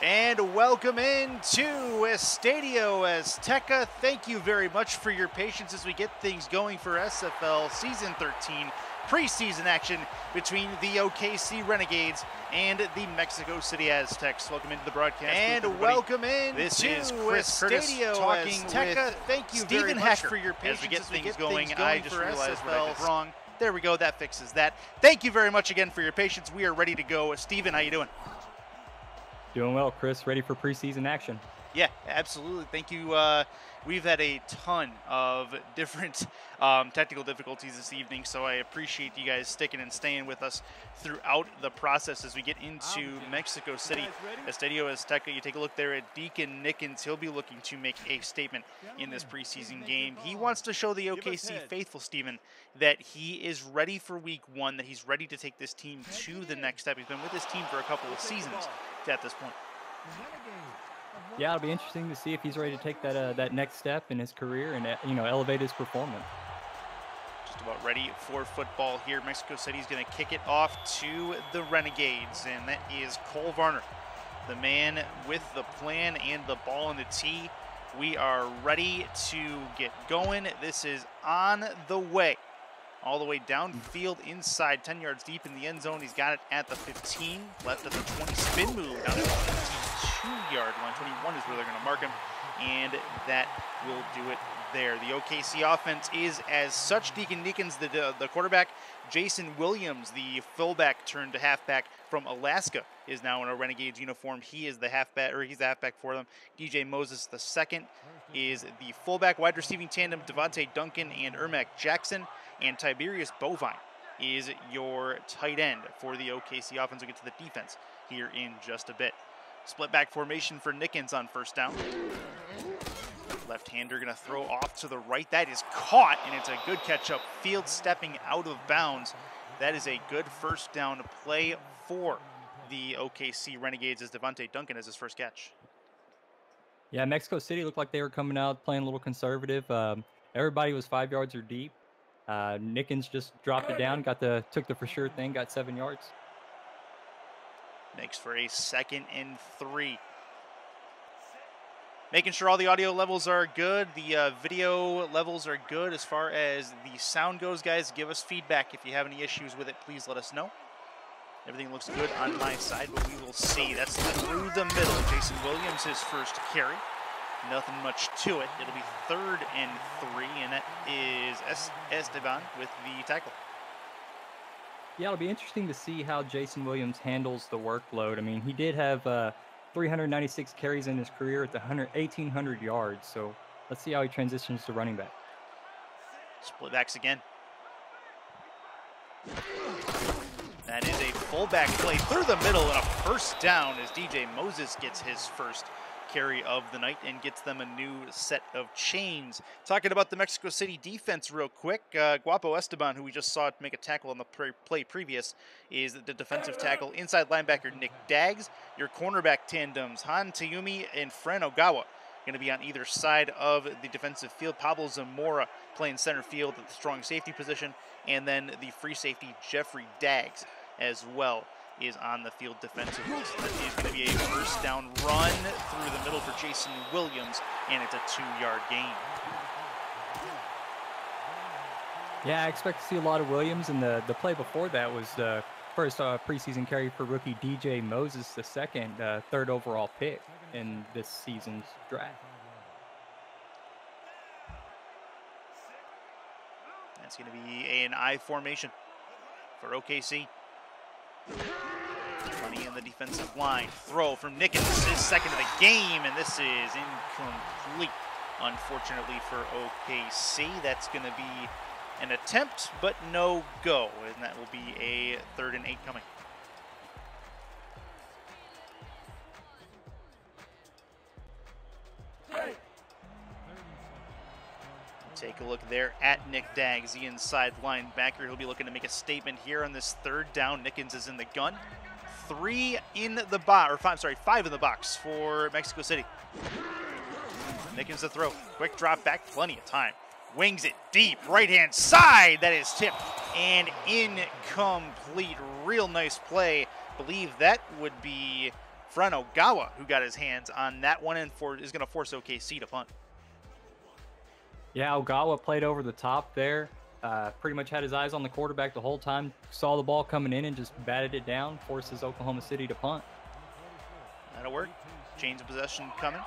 And welcome into Estadio Azteca. Thank you very much for your patience as we get things going for SFL Season 13 preseason action between the OKC Renegades and the Mexico City Aztecs. Welcome into the broadcast. And welcome in. This is Chris Curtis talking Azteca. With Thank you Stephen very much Hacker. for your patience As we get things going. I just realized what I did wrong. There we go. That fixes that. Thank you very much again for your patience. We are ready to go. Stephen, how you doing? Doing well, Chris. Ready for preseason action. Yeah, absolutely. Thank you. We've had a ton of different technical difficulties this evening, so I appreciate you guys sticking and staying with us throughout the process as we get into Mexico City. Estadio Azteca, you take a look there at Deacon Nickens. He'll be looking to make a statement in this preseason game. He wants to show the OKC faithful, Stephen, that he is ready for week one, that he's ready to take this team to the next step. He's been with this team for a couple of seasons at this point. Yeah, it'll be interesting to see if he's ready to take that next step in his career and elevate his performance. Just about ready for football here. Mexico City is going to kick it off to the Renegades, and that is Cole Varner, the man with the plan and the ball in the tee. We are ready to get going. This is on the way. All the way downfield inside, 10 yards deep in the end zone. He's got it at the 15, left at the 20, spin move down to the 22-yard line. 21 is where they're going to mark him, and that will do it there. The OKC offense is as such. Deacon Nickens, the quarterback. Jason Williams, the fullback turned to halfback from Alaska, is now in a Renegades uniform. He is the halfback, or he's the halfback for them. DJ Moses the second is the fullback. Wide receiving tandem, Devontae Duncan and Ermac Jackson. And Tiberius Bovine is your tight end for the OKC offense. We'll get to the defense here in just a bit. Split back formation for Nickens on first down. Left-hander going to throw off to the right. That is caught, and it's a good catch up field, stepping out of bounds. That is a good first down play for the OKC Renegades as Devontae Duncan has his first catch. Yeah, Mexico City looked like they were coming out playing a little conservative. Everybody was 5 yards or deep. Nickens just dropped it down, took the for sure thing, got 7 yards. Makes for a 2nd and 3. Making sure all the audio levels are good, the video levels are good as far as the sound goes, guys. Give us feedback if you have any issues with it. Please let us know. Everything looks good on my side, but we will see. That's through the middle. Jason Williams, his first carry. Nothing much to it. It'll be 3rd and 3, and that is Esteban with the tackle. Yeah, it'll be interesting to see how Jason Williams handles the workload. I mean, he did have 396 carries in his career at the 1,800 yards, so let's see how he transitions to running back. Split backs again. That is a fullback play through the middle and a first down as DJ Moses gets his first carry of the night and gets them a new set of chains. Talking about the Mexico City defense real quick, Guapo Esteban, who we just saw make a tackle on the play previous, is the defensive tackle. Inside linebacker Nick Daggs. Your cornerback tandems Han Tayumi and Fran Ogawa going to be on either side of the defensive field. Pablo Zamora playing center field at the strong safety position, and then the free safety Jeffrey Daggs as well is on the field defensively. So that is going to be a first down run through the middle for Jason Williams, and it's a 2-yard gain. Yeah, I expect to see a lot of Williams, and the play before that was the first preseason carry for rookie DJ Moses, the second, 3rd overall pick in this season's draft. That's going to be an I formation for OKC. Money in the defensive line. Throw from Nickens, his 2nd of the game, and this is incomplete, unfortunately, for OKC. That's going to be an attempt, but no go, and that will be a 3rd and 8 coming. Take a look there at Nick Daggs, the inside linebacker. He'll be looking to make a statement here on this 3rd down. Nickens is in the gun. 5 in the box for Mexico City. Nickens the throw. Quick drop back, plenty of time. Wings it deep, right-hand side. That is tipped and incomplete. Real nice play. Believe that would be Ogawa, who got his hands on that one and is going to force OKC to punt. Yeah, Ogawa played over the top there. Pretty much had his eyes on the quarterback the whole time. Saw the ball coming in and just batted it down. Forces Oklahoma City to punt. That'll work. Change of possession coming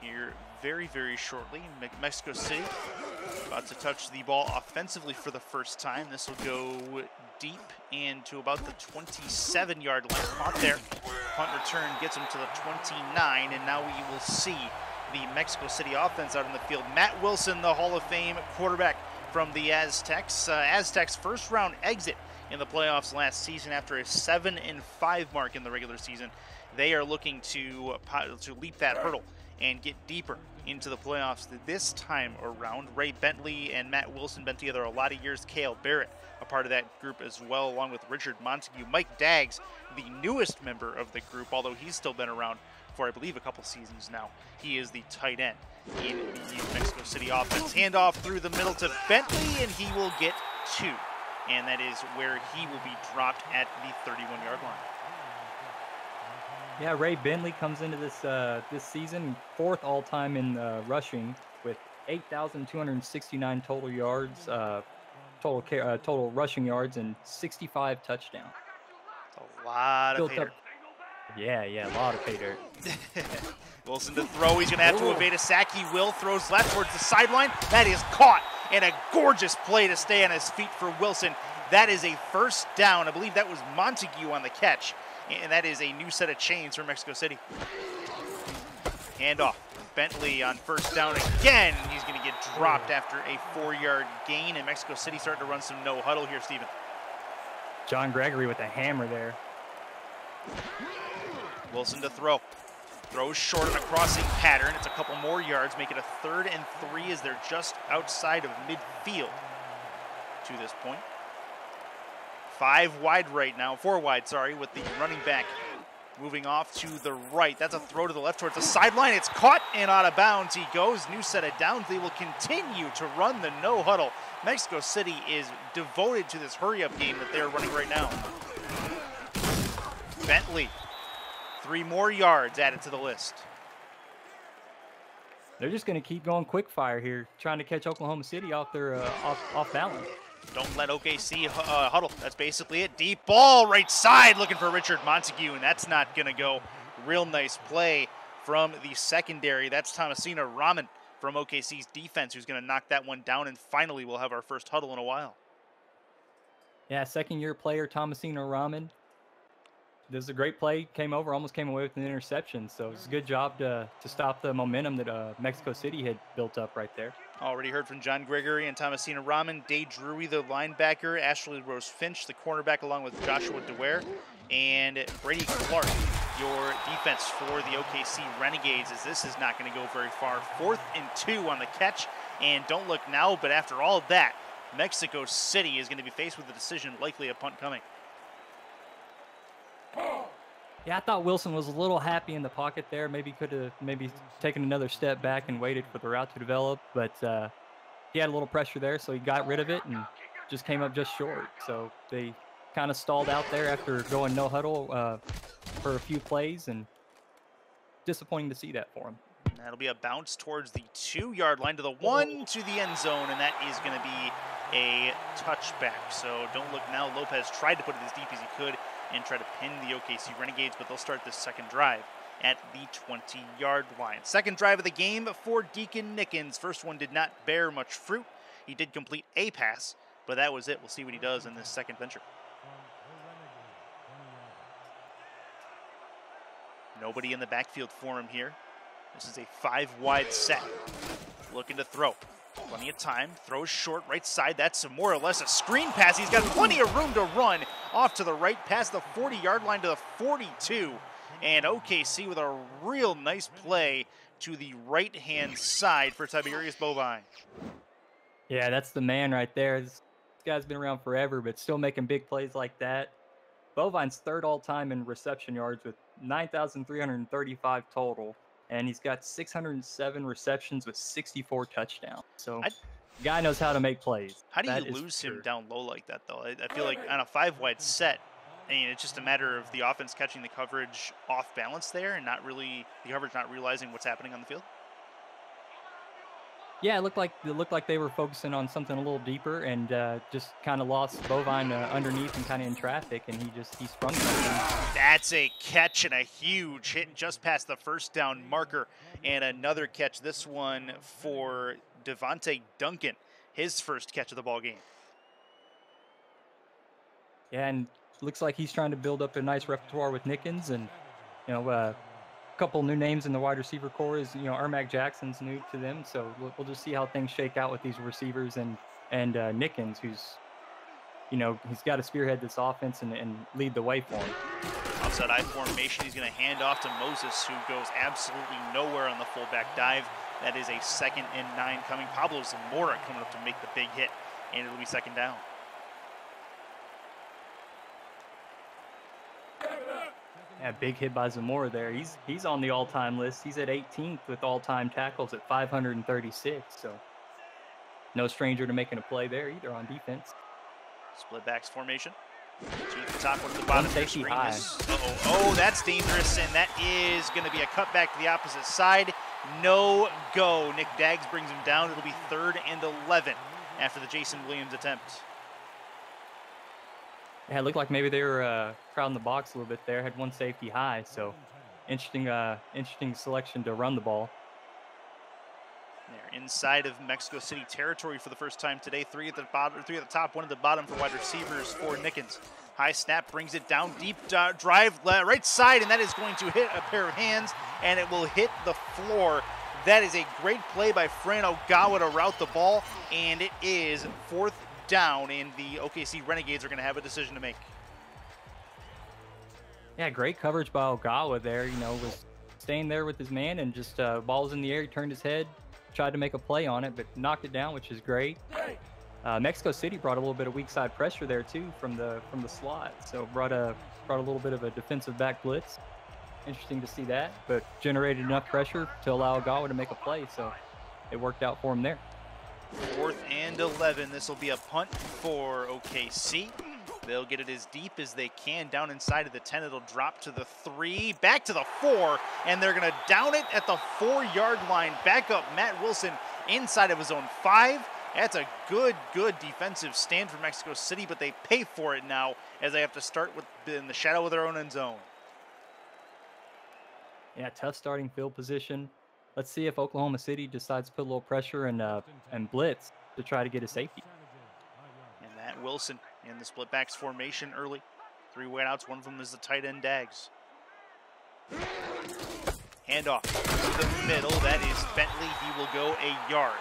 here very, very shortly. Mexico City about to touch the ball offensively for the first time. This will go deep and to about the 27-yard line. Caught there. Punt return gets him to the 29, and now we will see the Mexico City offense out in the field. Matt Wilson, the Hall of Fame quarterback from the Aztecs. Aztecs' first-round exit in the playoffs last season after a 7-5 mark in the regular season. They are looking to leap that hurdle and get deeper into the playoffs this time around. Ray Bentley and Matt Wilson been together a lot of years. Cale Barrett, a part of that group as well, along with Richard Montague. Mike Daggs, the newest member of the group, although he's still been around for, I believe, a couple seasons now. He is the tight end in the Mexico City offense. Handoff through the middle to Bentley, and he will get 2. And that is where he will be dropped at the 31-yard line. Yeah, Ray Bentley comes into this this season 4th all-time in rushing with 8,269 total yards, total rushing yards, and 65 touchdowns. A lot of pay dirt. Yeah, a lot of pay dirt. Wilson to throw. He's going to have to evade a sack. He will. Throws left towards the sideline. That is caught, and a gorgeous play to stay on his feet for Wilson. That is a first down. I believe that was Montague on the catch, and that is a new set of chains for Mexico City. Handoff. Bentley on first down again. He's going to get dropped after a 4-yard gain, and Mexico City starting to run some no huddle here, Steven. John Gregory with a hammer there. Wilson to throw. Throws short on a crossing pattern. It's a couple more yards, make it a 3rd and 3 as they're just outside of midfield to this point. 4 wide, sorry, with the running back moving off to the right. That's a throw to the left towards the sideline. It's caught and out of bounds. He goes. New set of downs. They will continue to run the no huddle. Mexico City is devoted to this hurry-up game that they're running right now. Bentley. 3 more yards added to the list. They're just going to keep going quick fire here, trying to catch Oklahoma City off their off balance. Don't let OKC huddle. That's basically it. Deep ball, right side, looking for Richard Montague, and that's not going to go. Real nice play from the secondary. That's Thomasina Rahman from OKC's defense who's going to knock that one down, and finally we'll have our first huddle in a while. Yeah, second-year player Thomasina Rahman. This is a great play. Almost came away with an interception. So it's a good job to stop the momentum that Mexico City had built up right there. Already heard from John Gregory and Thomasina Rahman, Day Drewy, the linebacker, Ashley Rose Finch, the cornerback, along with Joshua DeWare, and Brady Clark, your defense for the OKC Renegades, as this is not going to go very far. 4th and 2 on the catch, and don't look now, but after all that, Mexico City is going to be faced with a decision, likely a punt coming. Yeah, I thought Wilson was a little happy in the pocket there. Maybe could have taken another step back and waited for the route to develop, but he had a little pressure there, so he got rid of it and just came up just short. So they kind of stalled out there after going no huddle for a few plays, and disappointing to see that for him. That'll be a bounce towards the 2-yard line to the 1 to the end zone, and that is going to be a touchback. So don't look now. Lopez tried to put it as deep as he could and try to pin the OKC Renegades, but they'll start this second drive at the 20-yard line. Second drive of the game for Deacon Nickens. First one did not bear much fruit. He did complete a pass, but that was it. We'll see what he does in this second venture. Nobody in the backfield for him here. This is a 5-wide set. Looking to throw. Plenty of time. Throws short, right side. That's more or less a screen pass. He's got plenty of room to run off to the right, past the 40-yard line to the 42. And OKC with a real nice play to the right-hand side for Tiberius Bovine. Yeah, that's the man right there. This guy's been around forever, but still making big plays like that. Bovine's 3rd all-time in reception yards with 9,335 total. And he's got 607 receptions with 64 touchdowns. So the guy knows how to make plays. How do you lose him down low like that, though? I feel like on a 5-wide set, And it's just a matter of the offense catching the coverage off balance there and not really the coverage not realizing what's happening on the field. Yeah, it looked like they were focusing on something a little deeper and just kind of lost Bovine underneath and kind of in traffic, and he sprung something. That's a catch and a huge hit just past the first down marker, and another catch. This one for Devontae Duncan, his first catch of the ball game. Yeah, and looks like he's trying to build up a nice repertoire with Nickens, and a couple new names in the wide receiver core is Ermac Jackson's new to them, so we'll just see how things shake out with these receivers and Nickens, who's he's got to spearhead this offense and lead the way for him. Offside I formation, he's going to hand off to Moses, who goes absolutely nowhere on the fullback dive. That is a 2nd and 9 coming. Pablo Zamora coming up to make the big hit, and it'll be 2nd down. Yeah, big hit by Zamora there. He's on the all-time list. He's at 18th with all-time tackles at 536. So no stranger to making a play there either on defense. Split backs formation. 2 at the top, 1 at the bottom. Safety high. Oh, that's dangerous, and that is going to be a cutback to the opposite side. No go. Nick Daggs brings him down. It'll be 3rd and 11 after the Jason Williams attempt. Yeah, it looked like maybe they were crowding the box a little bit there. Had 1 safety high, so interesting selection to run the ball. They're inside of Mexico City territory for the first time today. 3 at the bottom, 3 at the top, 1 at the bottom for wide receivers for Nickens. High snap brings it down, deep drive right side, and that is going to hit a pair of hands, and it will hit the floor. That is a great play by Fran Ogawa to route the ball, and it is 4th down, and the OKC Renegades are going to have a decision to make. Yeah, great coverage by Ogawa there. Was staying there with his man, and just ball was in the air. He turned his head, tried to make a play on it, but knocked it down, which is great. Mexico City brought a little bit of weak side pressure there too from the slot, so brought a little bit of a defensive back blitz. Interesting to see that, but generated enough pressure to allow Ogawa to make a play, so it worked out for him there. 4th and 11. This will be a punt for OKC. They'll get it as deep as they can down inside of the 10. It'll drop to the 3, back to the 4, and they're going to down it at the 4-yard line. Back up Matt Wilson inside of his own 5. That's a good defensive stand for Mexico City, but they pay for it now as they have to start in the shadow of their own end zone. Yeah, tough starting field position. Let's see if Oklahoma City decides to put a little pressure and blitz to try to get a safety. And Matt Wilson in the split backs formation early. 3 wideouts, one of them is the tight end Daggs. Handoff to the middle, that is Bentley. He will go a yard.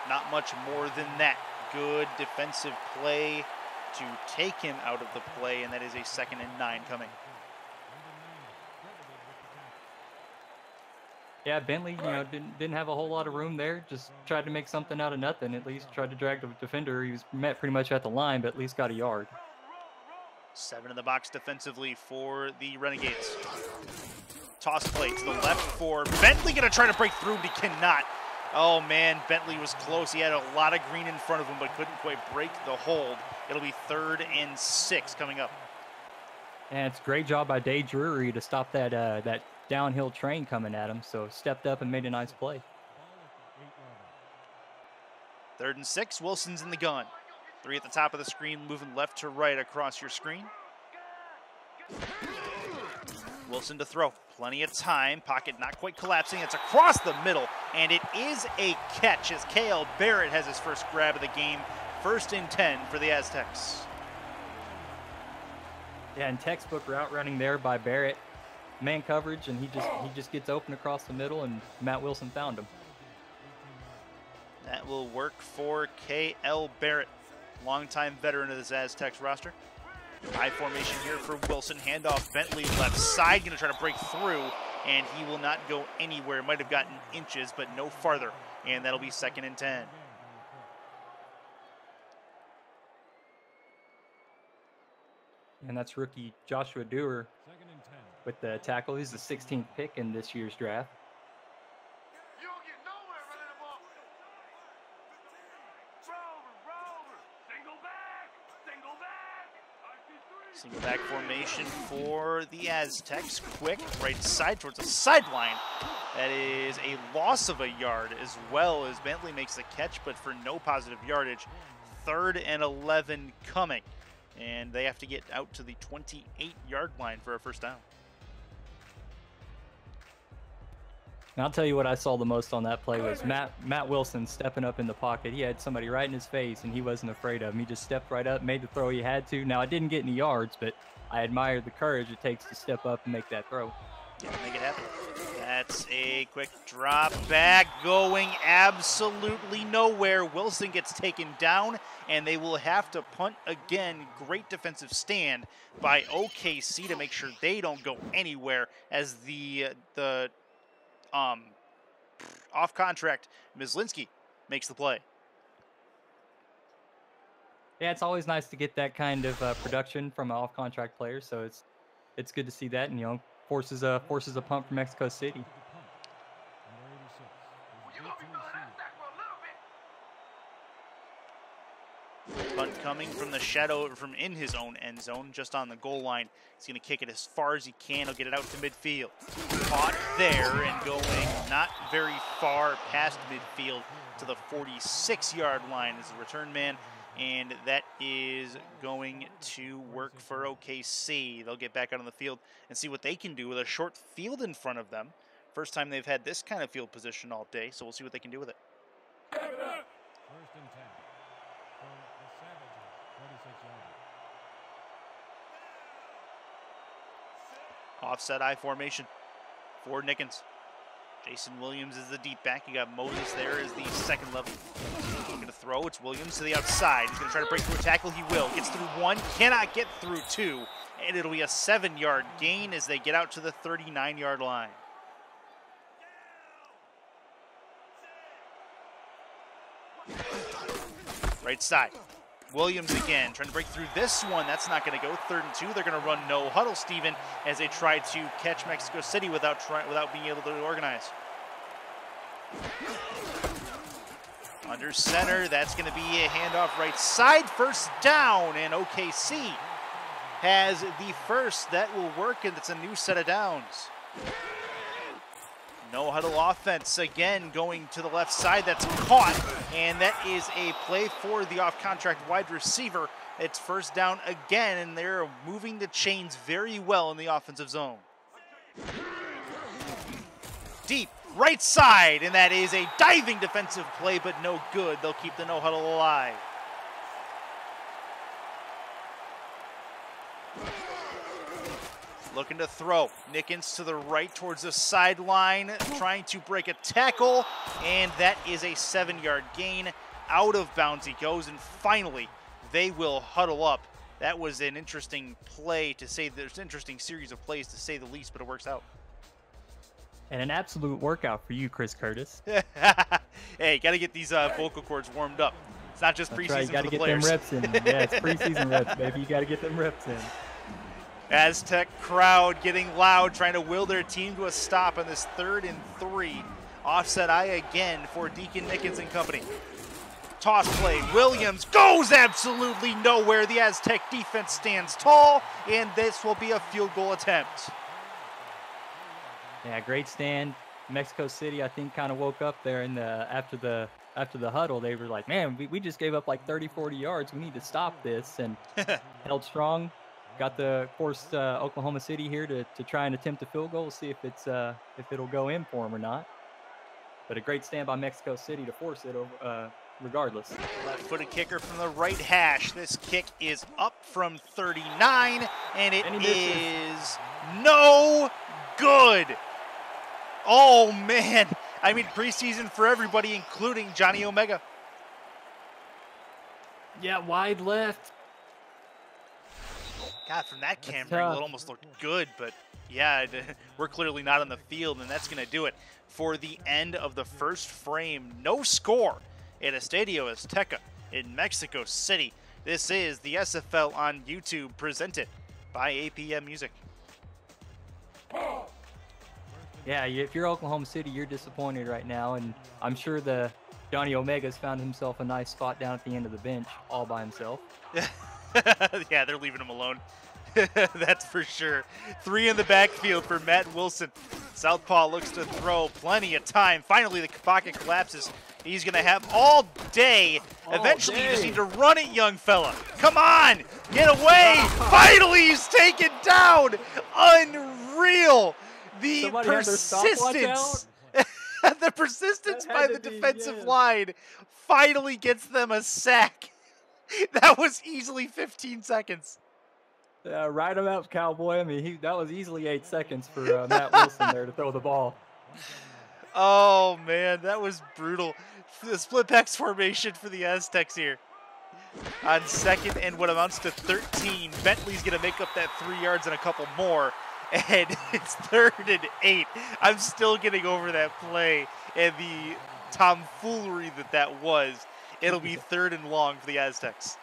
Not much more than that. Good defensive play to take him out of the play, and that is a 2nd and 9 coming. Yeah, Bentley, didn't have a whole lot of room there. Just tried to make something out of nothing. At least tried to drag the defender. He was met pretty much at the line, but at least got a yard. 7 in the box defensively for the Renegades. Toss play to the left for Bentley. Going to try to break through, but he cannot. Oh, man, Bentley was close. He had a lot of green in front of him, but couldn't quite break the hold. It'll be 3rd and 6 coming up. And it's a great job by Dave Drury to stop that downhill train coming at him. So stepped up and made a nice play. 3rd and 6. Wilson's in the gun. 3 at the top of the screen, moving left to right across your screen. Wilson to throw. Plenty of time. Pocket not quite collapsing. It's across the middle, and it is a catch as K.L. Barrett has his first grab of the game. 1st and 10 for the Aztecs. Yeah, and textbook route running there by Barrett. Man coverage, and he just gets open across the middle, and Matt Wilson found him. That will work for K.L. Barrett, longtime veteran of this Aztecs roster. High formation here for Wilson. Handoff Bentley left side, going to try to break through, and he will not go anywhere. Might have gotten inches, but no farther, and that'll be 2nd and 10. And that's rookie Joshua Dewar with the tackle. He's the 16th pick in this year's draft. Single back formation for the Aztecs. Quick right side towards the sideline. That is a loss of a yard, as well as Bentley makes the catch, but for no positive yardage. 3rd and 11 coming. And they have to get out to the 28-yard line for a first down. And I'll tell you what I saw the most on that play was Matt Wilson stepping up in the pocket. He had somebody right in his face, and he wasn't afraid of him. He just stepped right up, made the throw he had to. Now, I didn't get any yards, but I admired the courage it takes to step up and make that throw. Yeah, make it happen. That's a quick drop back going absolutely nowhere. Wilson gets taken down, and they will have to punt again. Great defensive stand by OKC to make sure they don't go anywhere as the off contract Myslinski makes the play. Yeah, it's always nice to get that kind of production from an off contract player, so it's good to see that, and forces a punt from Mexico City. Punt coming from the shadow from in his own end zone, just on the goal line. He's going to kick it as far as he can. He'll get it out to midfield. Caught there and going not very far past midfield to the 46-yard line as a return man. And that is going to work for OKC. They'll get back out on the field and see what they can do with a short field in front of them. First time they've had this kind of field position all day, so we'll see what they can do with it. 1st and 10 from the Savages, 46 yards. Offset I formation for Nickens. Jason Williams is the deep back. You got Moses there as the second level. Looking to throw. It's Williams to the outside. He's going to try to break through a tackle. He will. Gets through 1. Cannot get through 2. And it'll be a 7-yard gain as they get out to the 39-yard line. Right side. Williams again, trying to break through this one. That's not going to go. 3rd and 2. They're going to run no huddle, Steven, as they try to catch Mexico City without being able to organize. Under center, that's going to be a handoff right side. First down, and OKC has the first. That will work, and it's a new set of downs. No huddle offense again going to the left side. That's caught, and that is a play for the off-contract wide receiver. It's first down again, and they're moving the chains very well in the offensive zone. Deep right side, and that is a diving defensive play, but no good. They'll keep the no huddle alive. Looking to throw. Nickens to the right towards the sideline, trying to break a tackle, and that is a 7-yard gain. Out of bounds he goes, and finally they will huddle up. That was an interesting play to say. There's an interesting series of plays to say the least, but it works out. And an absolute workout for you, Chris Curtis. Hey, got to get these vocal cords warmed up. It's not just preseason for the players. You got to get them reps in. Yeah, it's preseason reps, baby. You got to get them reps in. Aztec crowd getting loud, trying to will their team to a stop on this 3rd and 3. Offset I again for Deacon Nickens and company. Toss play. Williams goes absolutely nowhere. The Aztec defense stands tall, and this will be a field goal attempt. Yeah, great stand. Mexico City, I think, kind of woke up there in after the huddle. They were like, man, we just gave up like 30, 40 yards. We need to stop this, and held strong. Got forced Oklahoma City here to try and attempt a field goal. See if it'll go in for them or not. But a great stand by Mexico City to force it over, regardless. Left-footed kicker from the right hash. This kick is up from 39, and it is no good. Oh man! I mean, preseason for everybody, including Johnny Omega. Yeah, wide left. God, from that camera angle, it almost looked good, but yeah, we're clearly not on the field, and that's going to do it for the end of the first frame. No score at Estadio Azteca in Mexico City. This is the SFL on YouTube, presented by APM Music. Yeah, if you're Oklahoma City, you're disappointed right now, and I'm sure the Johnny Omega's found himself a nice spot down at the end of the bench all by himself. Yeah, they're leaving him alone. That's for sure. 3 in the backfield for Matt Wilson. Southpaw looks to throw, plenty of time. Finally, the pocket collapses. He's going to have all day. Eventually, you just need to run it, young fella. Come on, get away. Finally, he's taken down. Unreal. The Somebody had their stopwatch persistence. The persistence That by had the to be, defensive yes. line finally gets them a sack. That was easily 15 seconds. Ride him out, Cowboy. I mean, that was easily 8 seconds for Matt Wilson there to throw the ball. Oh, man, that was brutal. The split backs formation for the Aztecs here. On 2nd and what amounts to 13, Bentley's going to make up that 3 yards and a couple more. And it's 3rd and 8. I'm still getting over that play and the tomfoolery that was. It'll be 3rd and long for the Aztecs.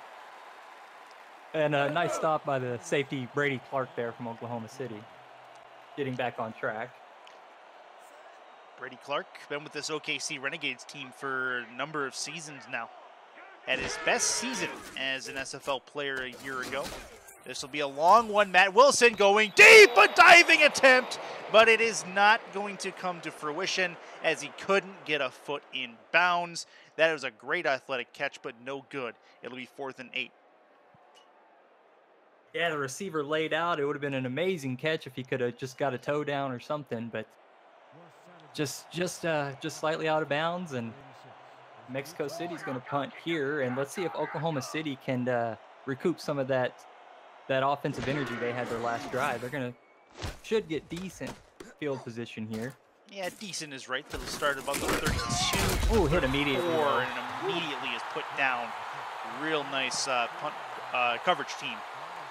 And a nice stop by the safety Brady Clark there from Oklahoma City. Getting back on track. Brady Clark, been with this OKC Renegades team for a number of seasons now. Had his best season as an SFL player a year ago. This will be a long one. Matt Wilson going deep, a diving attempt, but it is not going to come to fruition as he couldn't get a foot in bounds. That was a great athletic catch, but no good. It'll be 4th and 8. Yeah, the receiver laid out. It would have been an amazing catch if he could have just got a toe down or something, but just slightly out of bounds, and Mexico City's going to punt here, and let's see if Oklahoma City can recoup some of that offensive energy they had their last drive. They're should get decent field position here. Yeah, decent is right. They'll start about the 32. Oh, hit immediately. And immediately is put down. Real nice punt coverage team.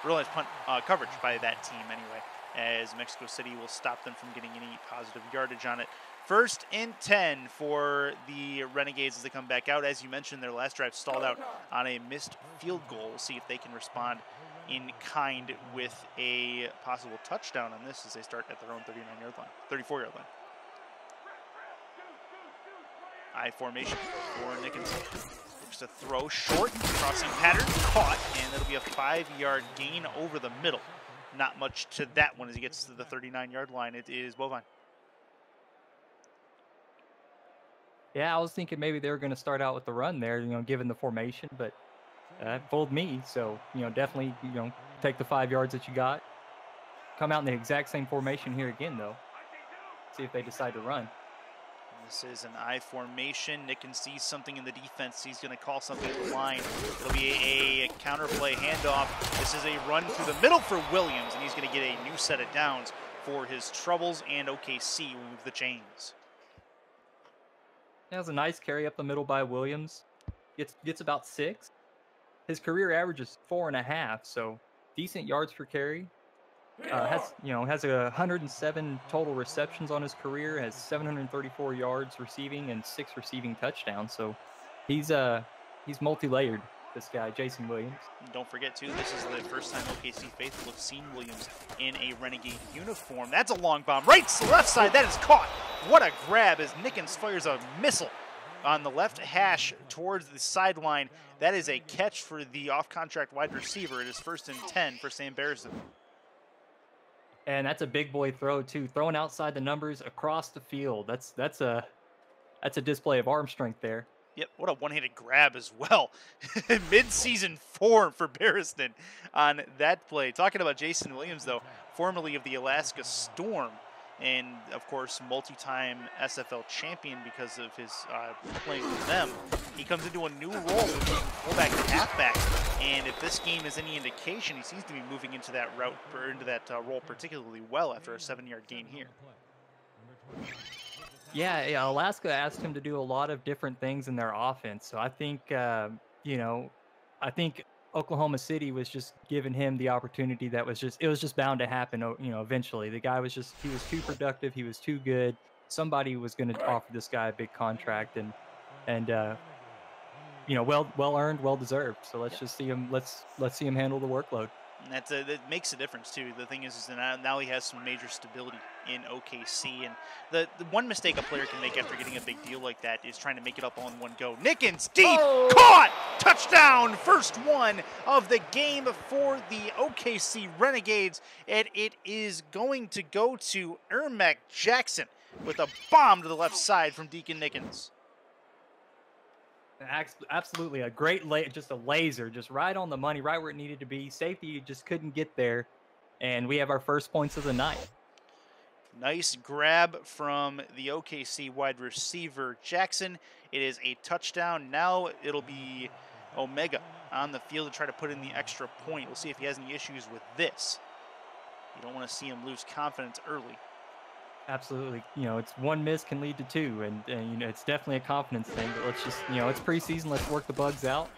Real nice punt coverage by that team anyway, as Mexico City will stop them from getting any positive yardage on it. 1st and 10 for the Renegades as they come back out. As you mentioned, their last drive stalled out on a missed field goal. We'll see if they can respond in kind with a possible touchdown on this as they start at their own 39-yard line, 34-yard line. I formation for Nickinson. Looks to throw short, crossing pattern, caught, and it'll be a 5-yard gain over the middle. Not much to that one as he gets to the 39-yard line. It is Bovine. Yeah, I was thinking maybe they were going to start out with the run there, given the formation, but that fooled me. So, definitely, take the 5 yards that you got. Come out in the exact same formation here again, though. See if they decide to run. This is an I formation. Nicken sees something in the defense. He's going to call something at the line. It'll be a counterplay handoff. This is a run through the middle for Williams, and he's going to get a new set of downs for his troubles, and OKC will move the chains. That was a nice carry up the middle by Williams. Gets about 6. His career average is 4.5, so decent yards per carry. Has 107 total receptions on his career. Has 734 yards receiving and 6 receiving touchdowns. So he's multi-layered. This guy, Jason Williams. Don't forget too, this is the first time OKC faithful have seen Williams in a Renegade uniform. That's a long bomb right to the left side. That is caught. What a grab as Nickens fires a missile on the left hash towards the sideline. That is a catch for the off-contract wide receiver. It is 1st and 10 for Sam Barrison. And that's a big boy throw too, throwing outside the numbers across the field. That's a display of arm strength there. Yep, what a one-handed grab as well. Mid-season form for Barriston on that play. Talking about Jason Williams, though, formerly of the Alaska Storm, and, of course, multi-time SFL champion because of his playing with them. He comes into a new role with fullback and halfback, and if this game is any indication, he seems to be moving into that route, or into that role particularly well after a 7-yard gain here. Yeah, Alaska asked him to do a lot of different things in their offense. So I think, I think Oklahoma City was just giving him the opportunity that was just bound to happen, eventually. The guy he was too productive. He was too good. Somebody was going to offer this guy a big contract and well earned, well deserved. So let's just see him. Let's see him handle the workload. And that makes a difference too. The thing is that now he has some major stability in OKC, and the one mistake a player can make after getting a big deal like that is trying to make it up all in one go. Nickens deep, caught, touchdown, first one of the game for the OKC Renegades, and it is going to go to Ermac Jackson with a bomb to the left side from Deacon Nickens. Absolutely a great just a laser, just right on the money, right where it needed to be. Safety just couldn't get there, and we have our first points of the night. Nice grab from the OKC wide receiver Jackson. It is a touchdown. Now it'll be Omega on the field to try to put in the extra point. We'll see if he has any issues with this. You don't want to see him lose confidence early. Absolutely. It's one miss can lead to two, and it's definitely a confidence thing. But let's just, it's preseason. Let's work the bugs out.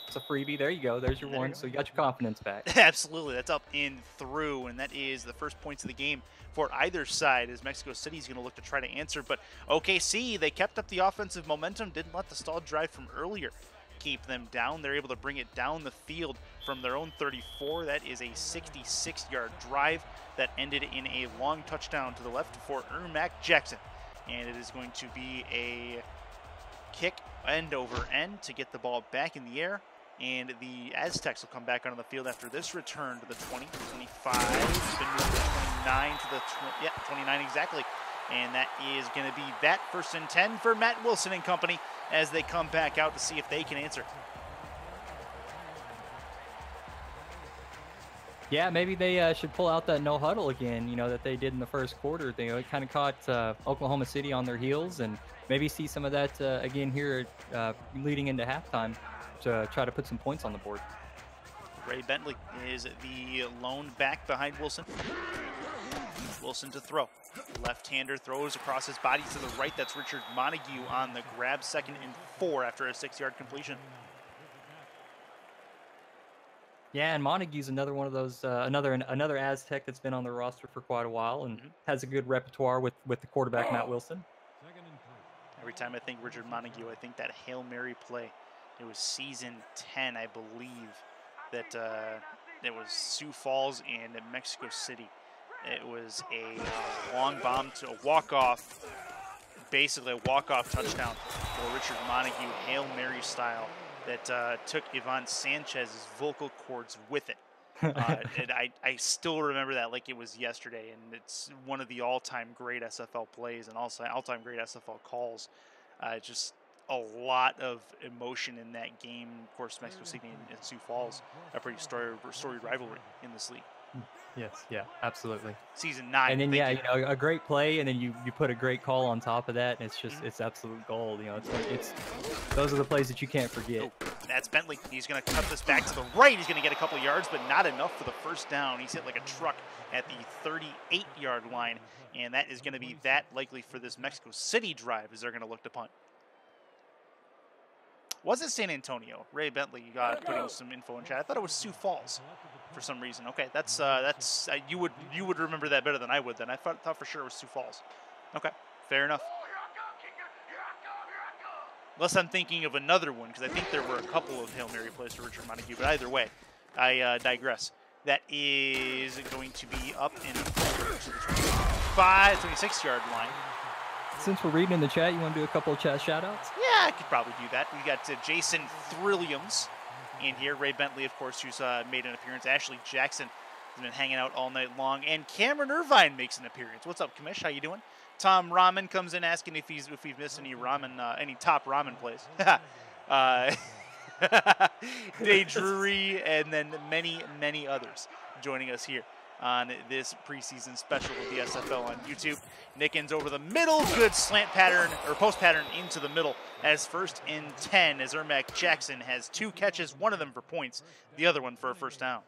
It's a freebie. There you go. There's your one. So you got your confidence back. Absolutely. That's up and through, and that is the first points of the game for either side, as Mexico City is going to look to try to answer. But OKC, they kept up the offensive momentum, didn't let the stall drive from earlier keep them down. They're able to bring it down the field from their own 34. That is a 66-yard drive that ended in a long touchdown to the left for Ermac Jackson. And it is going to be a kick end over end to get the ball back in the air. And the Aztecs will come back onto the field after this return to the 20, 25. It's been moved to 29 to the 29 exactly. And that is going to be that 1st and 10 for Matt Wilson and company as they come back out to see if they can answer. Yeah, maybe they should pull out that no huddle again, that they did in the first quarter. They kind of caught Oklahoma City on their heels, and maybe see some of that again here leading into halftime to try to put some points on the board. Ray Bentley is the lone back behind Wilson. Wilson to throw. Left-hander throws across his body to the right. That's Richard Montague on the grab. 2nd and 4 after a 6-yard completion. Yeah, and Montague's another one of those, another Aztec that's been on the roster for quite a while and has a good repertoire with the quarterback, Matt Wilson. Every time I think Richard Montague, I think that Hail Mary play. It was season 10, I believe, that it was Sioux Falls and Mexico City. It was a long bomb to a walk-off, basically a walk-off touchdown for Richard Montague, Hail Mary style, that took Ivan Sanchez's vocal cords with it. And I still remember that like it was yesterday, and it's one of the all-time great SFL plays and also all-time great SFL calls. Just a lot of emotion in that game. Of course, Mexico City and Sioux Falls, a pretty storied rivalry in this league. Yes, yeah, absolutely. Season 9. And then a great play, and then you put a great call on top of that, and it's just it's absolute gold. It's those are the plays that you can't forget. Oh, that's Bentley. He's going to cut this back to the right. He's going to get a couple of yards, but not enough for the first down. He's hit like a truck at the 38-yard line, and that is going to be that likely for this Mexico City drive as they're going to look to punt. Was it San Antonio? Ray Bentley putting some info in chat. I thought it was Sioux Falls for some reason. Okay, that's you would remember that better than I would. Then I thought for sure it was Sioux Falls. Okay, fair enough. Unless I'm thinking of another one, because I think there were a couple of Hail Mary plays for Richard Montague. But either way, I digress. That is going to be up in to the 26-yard line. Since we're reading in the chat, you want to do a couple of chat shout-outs? Yeah, I could probably do that. We got Jason Thrilliams in here. Ray Bentley, of course, who's made an appearance. Ashley Jackson has been hanging out all night long. And Cameron Irvine makes an appearance. What's up, Kamish? How you doing? Tom Ramen comes in asking if we've missed any any top ramen plays. Day Drury, and then many, many others joining us here on this preseason special of the SFL on YouTube. Nickens over the middle, good slant pattern, or post pattern into the middle as 1st and 10 as Ermac Jackson has 2 catches, one of them for points, the other one for a first down.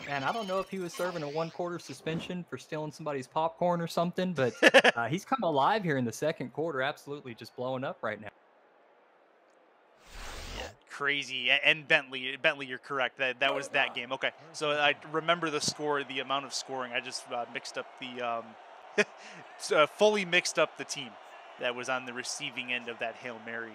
And I don't know if he was serving a 1-quarter suspension for stealing somebody's popcorn or something, but he's come alive here in the 2nd quarter, absolutely just blowing up right now. Crazy. And Bentley, you're correct. That was that game. Okay, so I remember the score, the amount of scoring. I just mixed up the fully mixed up the team that was on the receiving end of that Hail Mary.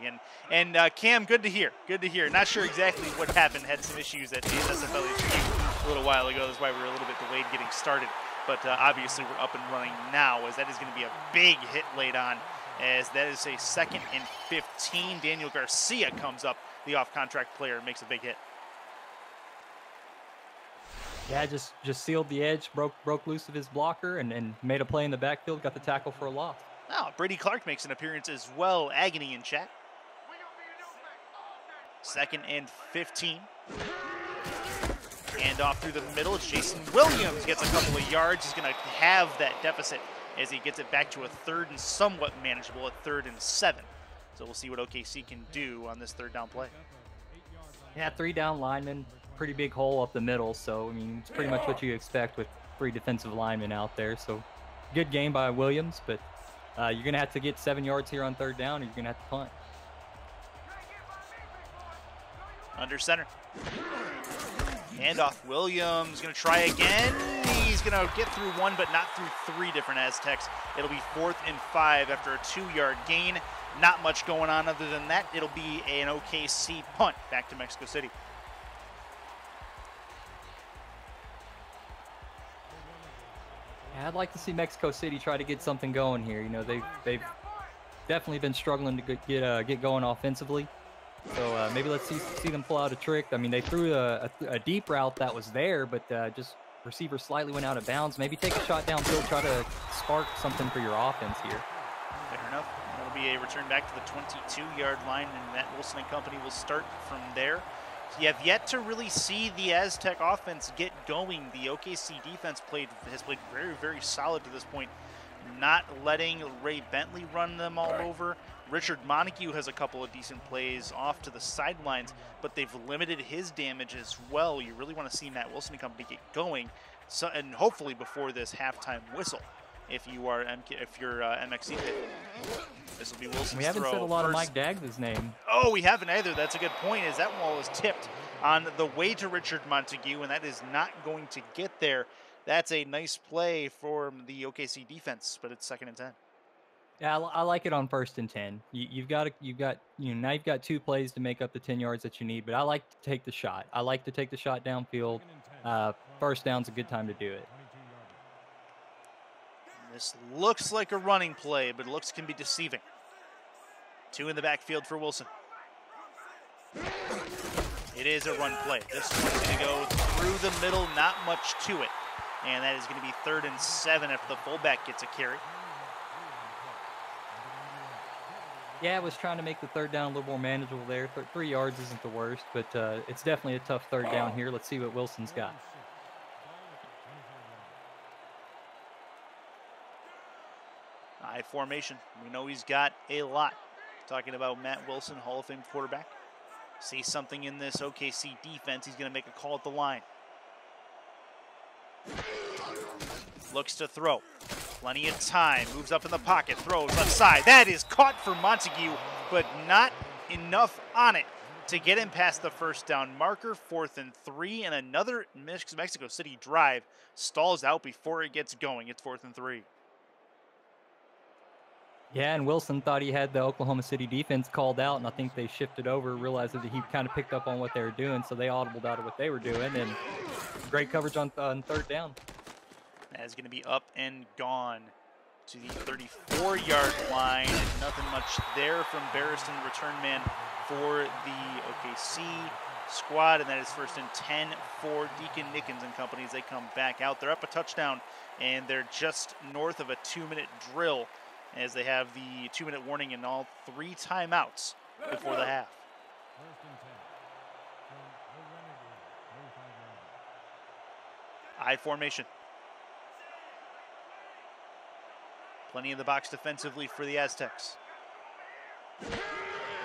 And Cam, good to hear. Good to hear. Not sure exactly what happened. Had some issues at the SFL HQ a little while ago. That's why we were a little bit delayed getting started. But obviously we're up and running now, as that is going to be a big hit laid on, as that is a 2nd and 15. Daniel Garcia comes up, the off-contract player, makes a big hit. Yeah, just sealed the edge, broke loose of his blocker, and made a play in the backfield, got the tackle for a loss. Now, Brady Clark makes an appearance as well. Agony in chat. 2nd and 15. And off through the middle, it's Jason Williams gets a couple of yards. He's going to have that deficit as he gets it back to a 3rd and somewhat manageable at 3rd and 7. So we'll see what OKC can do on this 3rd down play. Yeah, 3 down linemen, pretty big hole up the middle. So, I mean, it's pretty much what you expect with 3 defensive linemen out there. So good game by Williams, but you're going to have to get 7 yards here on 3rd down, or you're going to have to punt. Under center. Handoff. Williams going to try again. He's going to get through 1, but not through 3 different Aztecs. It'll be 4th and 5 after a 2-yard gain. Not much going on other than that. It'll be an OKC punt back to Mexico City. Yeah, I'd like to see Mexico City try to get something going here. You know, they've definitely been struggling to get going offensively. So maybe let's see them pull out a trick. I mean, they threw a deep route that was there, but just receiver slightly went out of bounds. Maybe take a shot downfield, try to spark something for your offense here. Fair enough. That'll be a return back to the 22-yard line, and Matt Wilson and company will start from there. You have yet to really see the Aztec offense get going. The OKC defense has played very, very solid to this point, not letting Ray Bentley run them all over. Richard Montague has a couple of decent plays off to the sidelines, but they've limited his damage as well. You really want to see Matt Wilson and company get going, so, and hopefully before this halftime whistle. If you're MXC, this will be Wilson's throw. We haven't said a lot of Mike Dagda's name. Oh, we haven't either. That's a good point, as that ball is tipped on the way to Richard Montague, and that is not going to get there. That's a nice play for the OKC defense, but it's 2nd and 10. Yeah, I like it on 1st and 10. Now you've got 2 plays to make up the 10 yards that you need, but I like to take the shot. I like to take the shot downfield. 1st down's a good time to do it. This looks like a running play, but looks can be deceiving. 2 in the backfield for Wilson. It is a run play. This one's going to go through the middle, not much to it. And that is going to be 3rd and 7 after the fullback gets a carry. Yeah, I was trying to make the 3rd down a little more manageable there. 3 yards isn't the worst, but it's definitely a tough 3rd down here. Let's see what Wilson's got. I formation. We know he's got a lot. Talking about Matt Wilson, Hall of Fame quarterback. See something in this OKC defense. He's going to make a call at the line. Looks to throw. Plenty of time. Moves up in the pocket. Throws left side. That is caught for Montague, but not enough on it to get him past the 1st down marker. 4th and 3, and another Mexico City drive stalls out before it gets going. It's 4th and 3. Yeah, and Wilson thought he had the Oklahoma City defense called out, and I think they shifted over, realized that he kind of picked up on what they were doing, so they audibled out of what they were doing, and great coverage on 3rd down. That is going to be up and gone to the 34-yard line. Nothing much there from Barriston, the return man for the OKC squad, and that is 1st and 10 for Deacon Nickens and company as they come back out. They're up a touchdown, and they're just north of a 2-minute drill, as they have the 2-minute warning and all 3 timeouts before the half. I formation. Plenty in the box defensively for the Aztecs.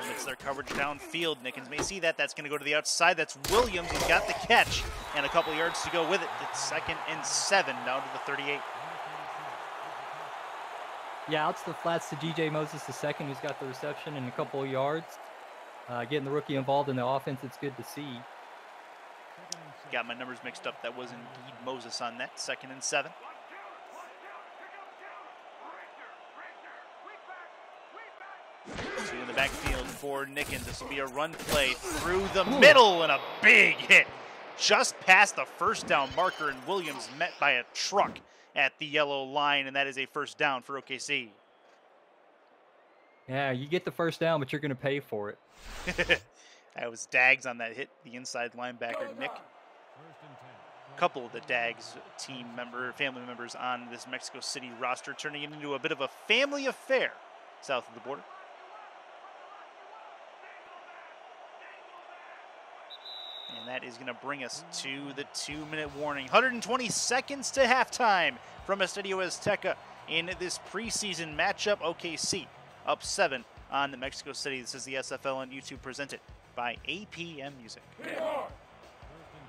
Limits their coverage downfield. Nickens may see that. That's going to go to the outside. That's Williams. He's got the catch and a couple yards to go with it. It's 2nd and 7 down to the 38. Yeah, out to the flats to G.J. Moses II, who's got the reception and a couple of yards. Getting the rookie involved in the offense, it's good to see. Got my numbers mixed up. That was indeed Moses on that. 2nd and 7. backfield for Nickens. This will be a run play through the middle and a big hit. Just past the first down marker, and Williams met by a truck at the yellow line, and that is a first down for OKC. Yeah, you get the first down, but you're going to pay for it. That was Dags on that hit, the inside linebacker, Nick. A couple of the Dags family members on this Mexico City roster, turning it into a bit of a family affair south of the border. And that is going to bring us to the 2-minute warning. 120 seconds to halftime from Estadio Azteca in this preseason matchup. OKC up 7 on the Mexico City. This is the SFL on YouTube, presented by APM Music.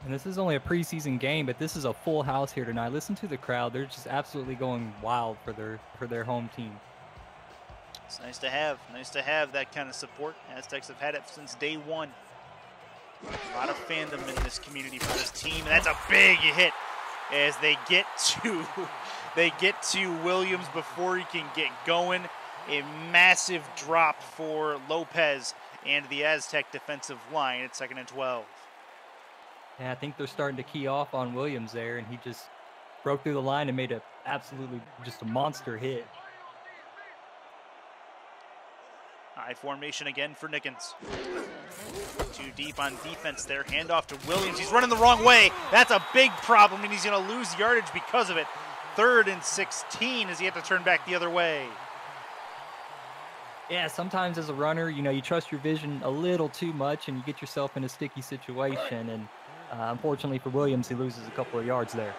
And this is only a preseason game, but this is a full house here tonight. Listen to the crowd. They're just absolutely going wild for their home team. It's nice to have that kind of support. Aztecs have had it since day one. A lot of fandom in this community for this team, and that's a big hit as they get to Williams before he can get going. A massive drop for Lopez and the Aztec defensive line at 2nd and 12. Yeah, I think they're starting to key off on Williams there, and he just broke through the line and made just a monster hit. High formation again for Nickens. Too deep on defense there. Handoff to Williams. He's running the wrong way. That's a big problem, and he's going to lose yardage because of it. 3rd and 16 as he had to turn back the other way. Yeah, sometimes as a runner, you trust your vision a little too much, and you get yourself in a sticky situation. And unfortunately for Williams, he loses a couple of yards there.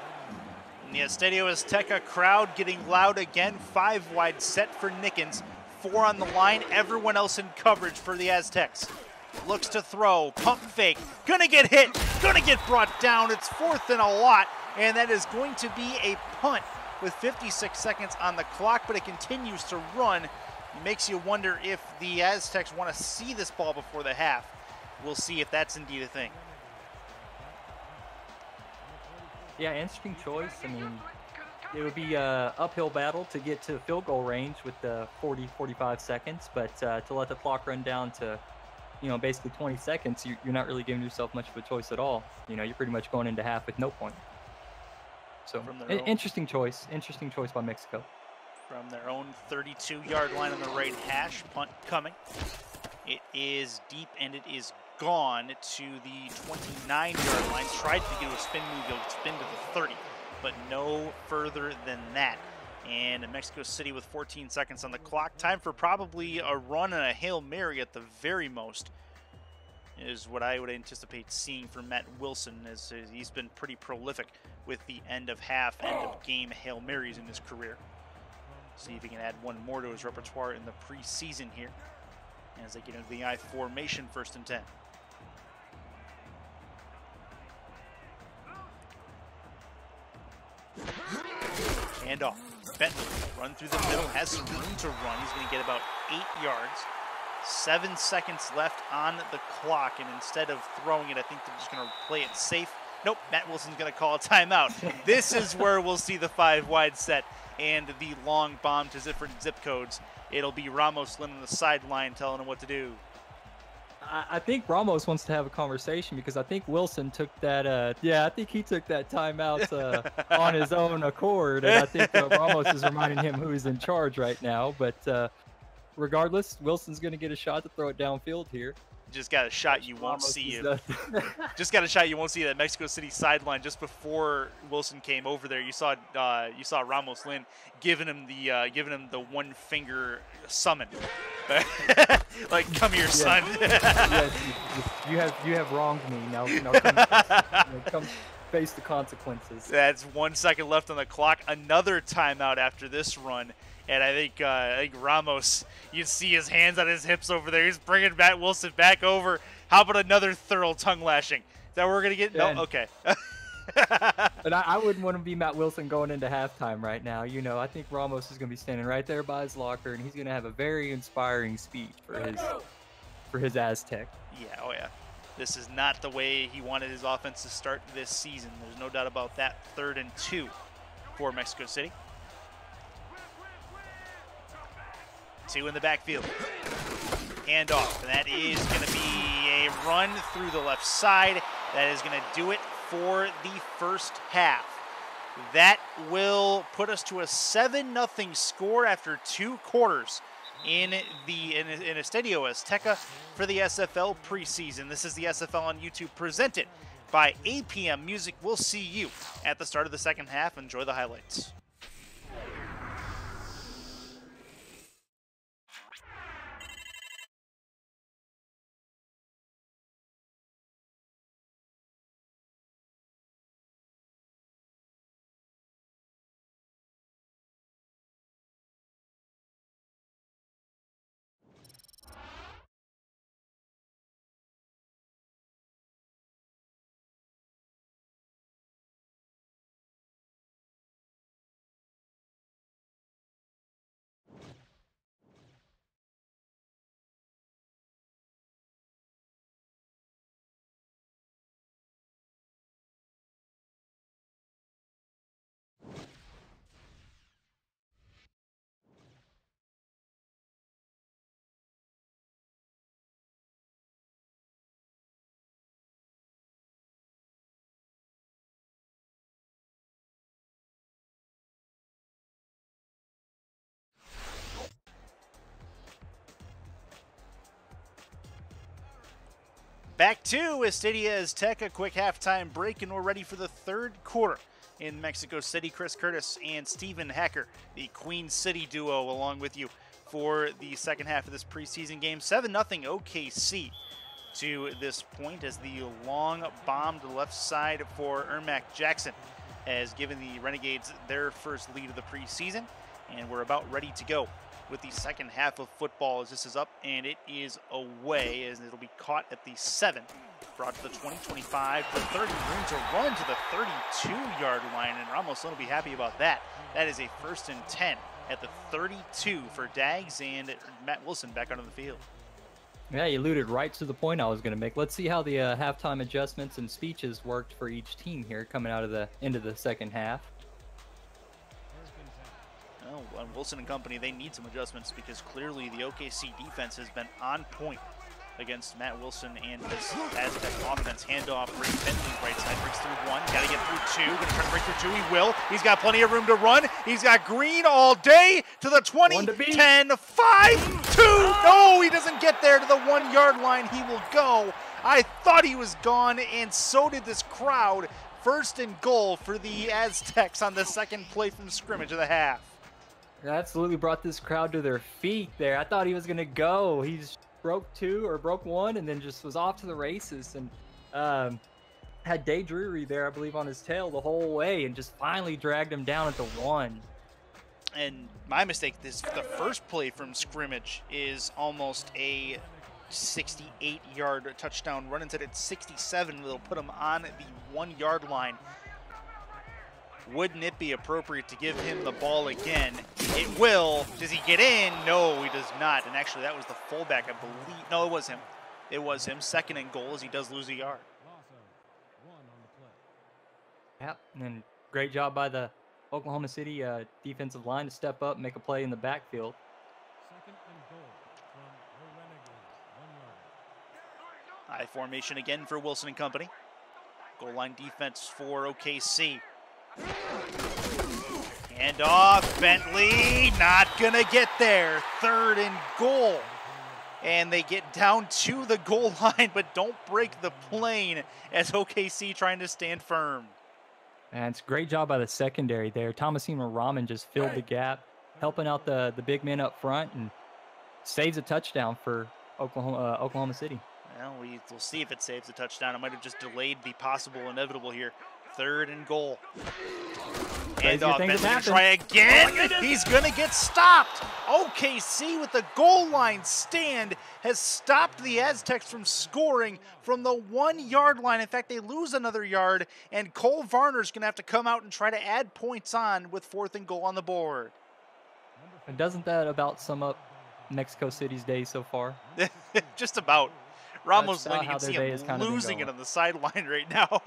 And the Estadio Azteca crowd getting loud again. 5 wide set for Nickens. 4 on the line. Everyone else in coverage for the Aztecs. Looks to throw. Pump fake. Gonna get hit. Gonna get brought down. It's 4th and a lot. And that is going to be a punt with 56 seconds on the clock, but it continues to run. It makes you wonder if the Aztecs want to see this ball before the half. We'll see if that's indeed a thing. Yeah, interesting choice. I mean, it would be an uphill battle to get to field goal range with the 45 seconds, but to let the clock run down to, basically 20 seconds, you're not really giving yourself much of a choice at all. You're pretty much going into half with no point. So, interesting choice by Mexico. From their own 32-yard line on the right hash, punt coming. It is deep and it is gone to the 29-yard line. Tried to get a spin move, go spin to the 30, but no further than that. And Mexico City with 14 seconds on the clock. Time for probably a run and a Hail Mary at the very most is what I would anticipate seeing from Matt Wilson, as he's been pretty prolific with the end of half, end of game Hail Marys in his career. See if he can add one more to his repertoire in the preseason here as they get into the I formation, 1st and 10. Handoff. Benton run through the middle, has some room to run. He's going to get about 8 yards. 7 seconds left on the clock, and instead of throwing it, I think they're just going to play it safe. Nope, Matt Wilson's going to call a timeout. This is where we'll see the 5 wide set and the long bomb to different zip codes. It'll be Ramos Lynn on the sideline telling him what to do. I think Ramos wants to have a conversation because I think Wilson took that. I think he took that timeout on his own accord, and I think Ramos is reminding him who's in charge right now. But regardless, Wilson's going to get a shot to throw it downfield here. Just got a shot you won't see. Just got a shot you won't see that Mexico City sideline just before Wilson came over there. You saw Ramos Lynn giving him the one finger summon, like come here, son. You have wronged me. Now come face the consequences. That's 1 second left on the clock. Another timeout after this run. And I think Ramos, you see his hands on his hips over there. He's bringing Matt Wilson back over. How about another thorough tongue lashing? Is that what we're going to get? Yeah, no? Okay. But I wouldn't want to be Matt Wilson going into halftime right now. I think Ramos is going to be standing right there by his locker, and he's going to have a very inspiring speech for his Aztec. Yeah, oh yeah. This is not the way he wanted his offense to start this season. There's no doubt about that. 3rd and 2 for Mexico City. 2 in the backfield. handoff. And that is going to be a run through the left side. That is going to do it for the first half. That will put us to a 7-0 score after 2 quarters in Estadio Azteca for the SFL preseason. This is the SFL on YouTube presented by APM Music. We'll see you at the start of the second half. Enjoy the highlights. Back to Estadio Azteca, quick halftime break, and we're ready for the third quarter in Mexico City. Chris Curtis and Steven Hacker, the Queen City duo, along with you for the second half of this preseason game. 7-0 OKC to this point, as the long bomb to the left side for Ermac Jackson has given the Renegades their first lead of the preseason, and we're about ready to go with the second half of football, as this is up and it is away, as it'll be caught at the 7, brought to the 20, 25, to 30, room to run to the 32-yard line, and Ramos will be happy about that. That is a 1st and 10 at the 32 for Dags, and Matt Wilson back onto the field. Yeah, you alluded right to the point I was going to make. Let's see how the halftime adjustments and speeches worked for each team here coming out of the end of the second half. Well, Wilson and company, they need some adjustments, because clearly the OKC defense has been on point against Matt Wilson and his Aztec offense. Handoff, Ray Bentley right side, breaks through 1, got to get through 2, going to try to break through 2, he will. He's got plenty of room to run. He's got Green all day to the 20, 10, 5, 2. No, he doesn't get there to the 1-yard line. He will go. I thought he was gone, and so did this crowd. 1st and goal for the Aztecs on the second play from scrimmage of the half. Absolutely brought this crowd to their feet there. I thought he was going to go. He's broke 2 or broke 1 and then just was off to the races, and had Day Drury there, I believe, on his tail the whole way, and just finally dragged him down at the 1. And my mistake, the first play from scrimmage is almost a 68-yard touchdown run. Instead it's 67. They'll put him on the 1-yard line. Wouldn't it be appropriate to give him the ball again? It will. Does he get in? No, he does not. And actually, that was the fullback, I believe. No, it was him. It was him. 2nd and goal, as he does lose a yard. Yep, and great job by the Oklahoma City defensive line to step up and make a play in the backfield. 2nd and goal from the Renegades, 1 yard. High formation again for Wilson and company. Goal line defense for OKC. Hand off, Bentley, not gonna get there. 3rd and goal. And they get down to the goal line, but don't break the plane, as OKC trying to stand firm. And it's a great job by the secondary there. Thomasino Rahman just filled the gap, helping out the big men up front, and saves a touchdown for Oklahoma City. Well, we'll see if it saves a touchdown. It might have just delayed the possible inevitable here. 3rd and goal. And Bentley gonna try again. He's gonna get stopped. OKC with the goal line stand has stopped the Aztecs from scoring from the 1-yard line. In fact, they lose another yard, and Cole Varner's gonna have to come out and try to add points on with 4th and goal on the board. And doesn't that about sum up Mexico City's day so far? Just about. Ramos, you can see him losing it on the sideline right now.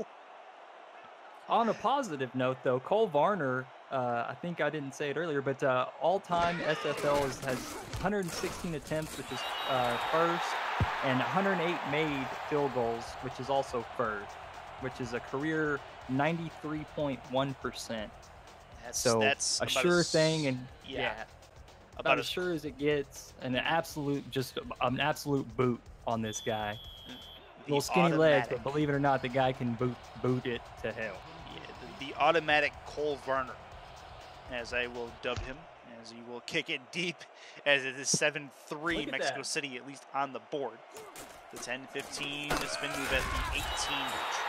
On a positive note, though, Cole Varner I think I didn't say it earlier, but all-time SFL has 116 attempts, which is first, and 108 made field goals, which is also first, which is a career 93.1%. So that's a sure thing, and yeah, about as as sure as it gets, and just an absolute boot on this guy. Little skinny legs, but believe it or not, the guy can boot it to hell. Yeah, the automatic Cole Varner, as I will dub him, as he will kick it deep, as it is 7-3 Mexico City, at least on the board. The 10-15, the spin move at the 18 to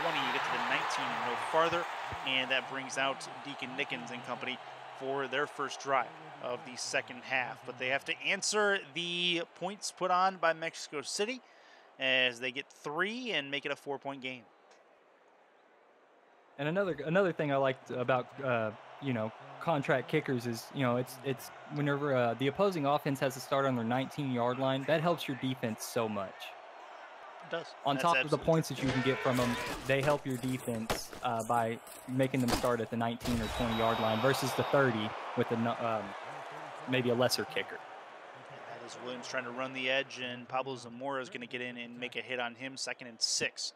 20, you get to the 19 and no farther, and that brings out Deacon Nickens and company for their first drive of the second half. But they have to answer the points put on by Mexico City, as they get 3 and make it a 4-point game. And another thing I liked about contract kickers is it's whenever the opposing offense has to start on their 19-yard line, that helps your defense so much. It does. On top of the points that you can get from them, they help your defense by making them start at the 19 or 20-yard line versus the 30 with maybe a lesser kicker. That is Williams trying to run the edge, and Pablo Zamora is going to get in and make a hit on him. 2nd and 6,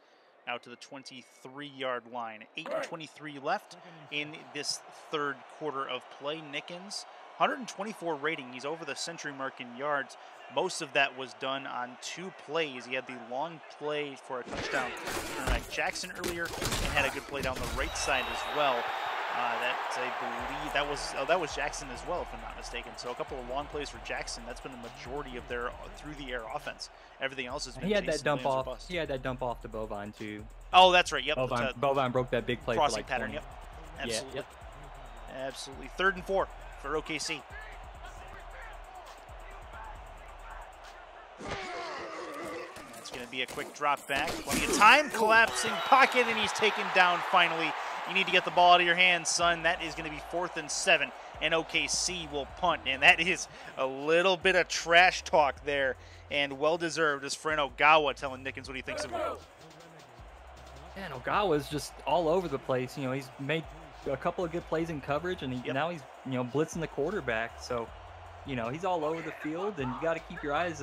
out to the 23-yard line. 8:23 left in this third quarter of play. Nickens, 124 rating. He's over the century mark in yards. Most of that was done on 2 plays. He had the long play for a touchdown from Jackson earlier, and had a good play down the right side as well. I believe that was Jackson as well, if I'm not mistaken. So a couple of long plays for Jackson. That's been the majority of their through-the-air offense. Everything else has been. He had that dump off. He had that dump off to Bovine too. Oh, that's right. Yep. Bovine broke that big play crossing for like pattern. 20. Yep. Absolutely. Yeah, yep. Absolutely. 3rd and 4 for OKC. That's going to be a quick drop back. Plenty of time. Collapsing pocket, and he's taken down finally. You need to get the ball out of your hands, son. That is going to be 4th and 7, and OKC will punt. And that is a little bit of trash talk there, and well-deserved, as Fran Ogawa telling Nickens what he thinks of it. Man, Ogawa's just all over the place. He's made a couple of good plays in coverage, and now he's blitzing the quarterback. So, he's all over the field, and you got to keep your eyes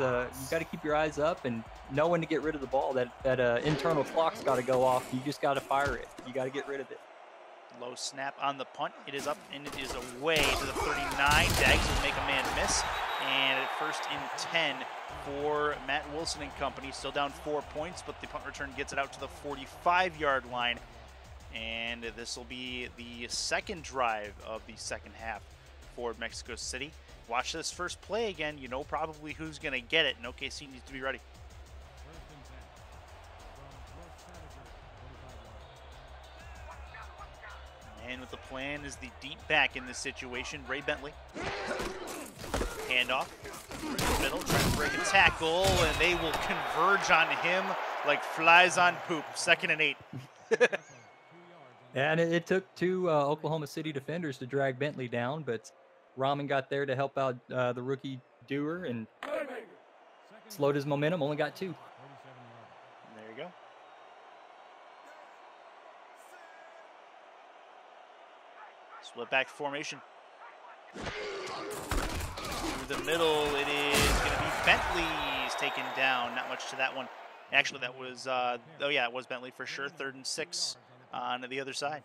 up and know when to get rid of the ball. That internal clock's got to go off. You just got to fire it. You got to get rid of it. Low snap on the punt. It is up and it is away to the 39. Dags will make a man miss, and at 1st and 10 for Matt Wilson and company. Still down 4 points, but the punt return gets it out to the 45-yard line, and this will be the second drive of the second half for Mexico City. Watch this first play again. You know probably who's going to get it, and OKC needs to be ready. And with the plan is the deep back in this situation, Ray Bentley. Handoff. Middle, trying to break a tackle, and they will converge on him like flies on poop. 2nd and 8. And it took 2 Oklahoma City defenders to drag Bentley down, but Rahman got there to help out the rookie Dewar and slowed his momentum, only got 2. There you go. Split back formation. Through the middle, it is going to be Bentley's taken down. Not much to that one. Actually, that was, oh yeah, it was Bentley for sure. 3rd and 6 on the other side.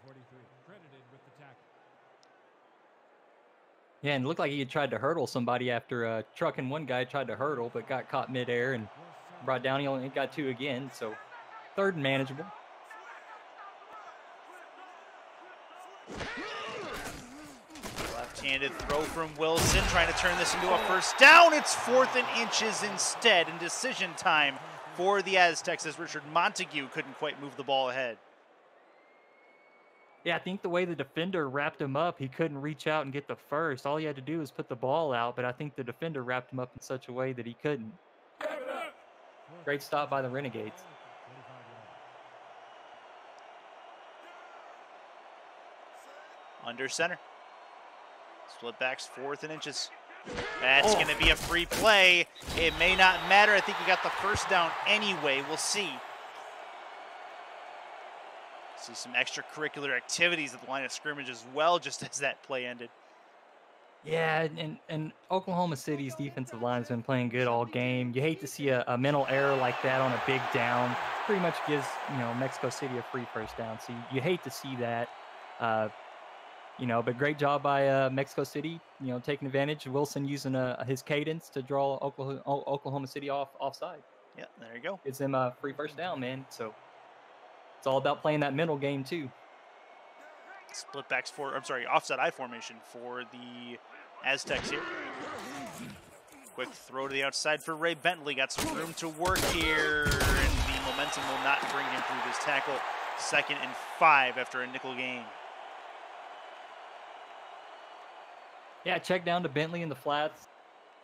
Yeah, and it looked like he had tried to hurdle somebody after trucking one guy tried to hurdle, but got caught midair and brought down. He only got 2 again, so 3rd and manageable. Left-handed throw from Wilson, trying to turn this into a first down. It's 4th and inches instead, and decision time for the Aztecs as Richard Montague couldn't quite move the ball ahead. Yeah, I think the way the defender wrapped him up, he couldn't reach out and get the first. All he had to do was put the ball out, but I think the defender wrapped him up in such a way that he couldn't. Great stop by the Renegades. Under center. Split backs, 4th and inches. That's going to be a free play. It may not matter. I think he got the first down anyway. We'll see. See some extracurricular activities at the line of scrimmage as well, just as that play ended. Yeah, and Oklahoma City's defensive line has been playing good all game. You hate to see a mental error like that on a big down. Pretty much gives, Mexico City a free first down. So you hate to see that. But great job by Mexico City, taking advantage. Wilson using his cadence to draw Oklahoma City offside. Yeah, there you go. Gives them a free first down, man. So it's all about playing that mental game too. Split backs offside I formation for the Aztecs here. Quick throw to the outside for Ray Bentley. Got some room to work here, and the momentum will not bring him through this tackle. 2nd and 5 after a nickel gain. Yeah, check down to Bentley in the flats.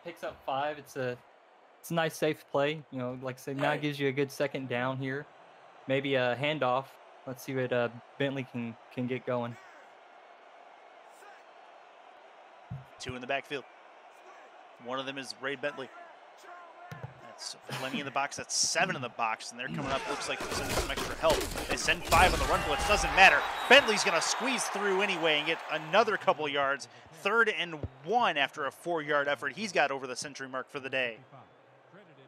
Picks up 5. It's a nice safe play. Like I said, now it gives you a good 2nd down here. Maybe a handoff. Let's see what Bentley can get going. 2 in the backfield. One of them is Ray Bentley. That's plenty in the box. That's 7 in the box, and they're coming up. Looks like they're sending some extra help. They send 5 on the run blitz. Doesn't matter. Bentley's going to squeeze through anyway and get another couple yards. 3rd and 1 after a 4-yard effort. He's got over the century mark for the day.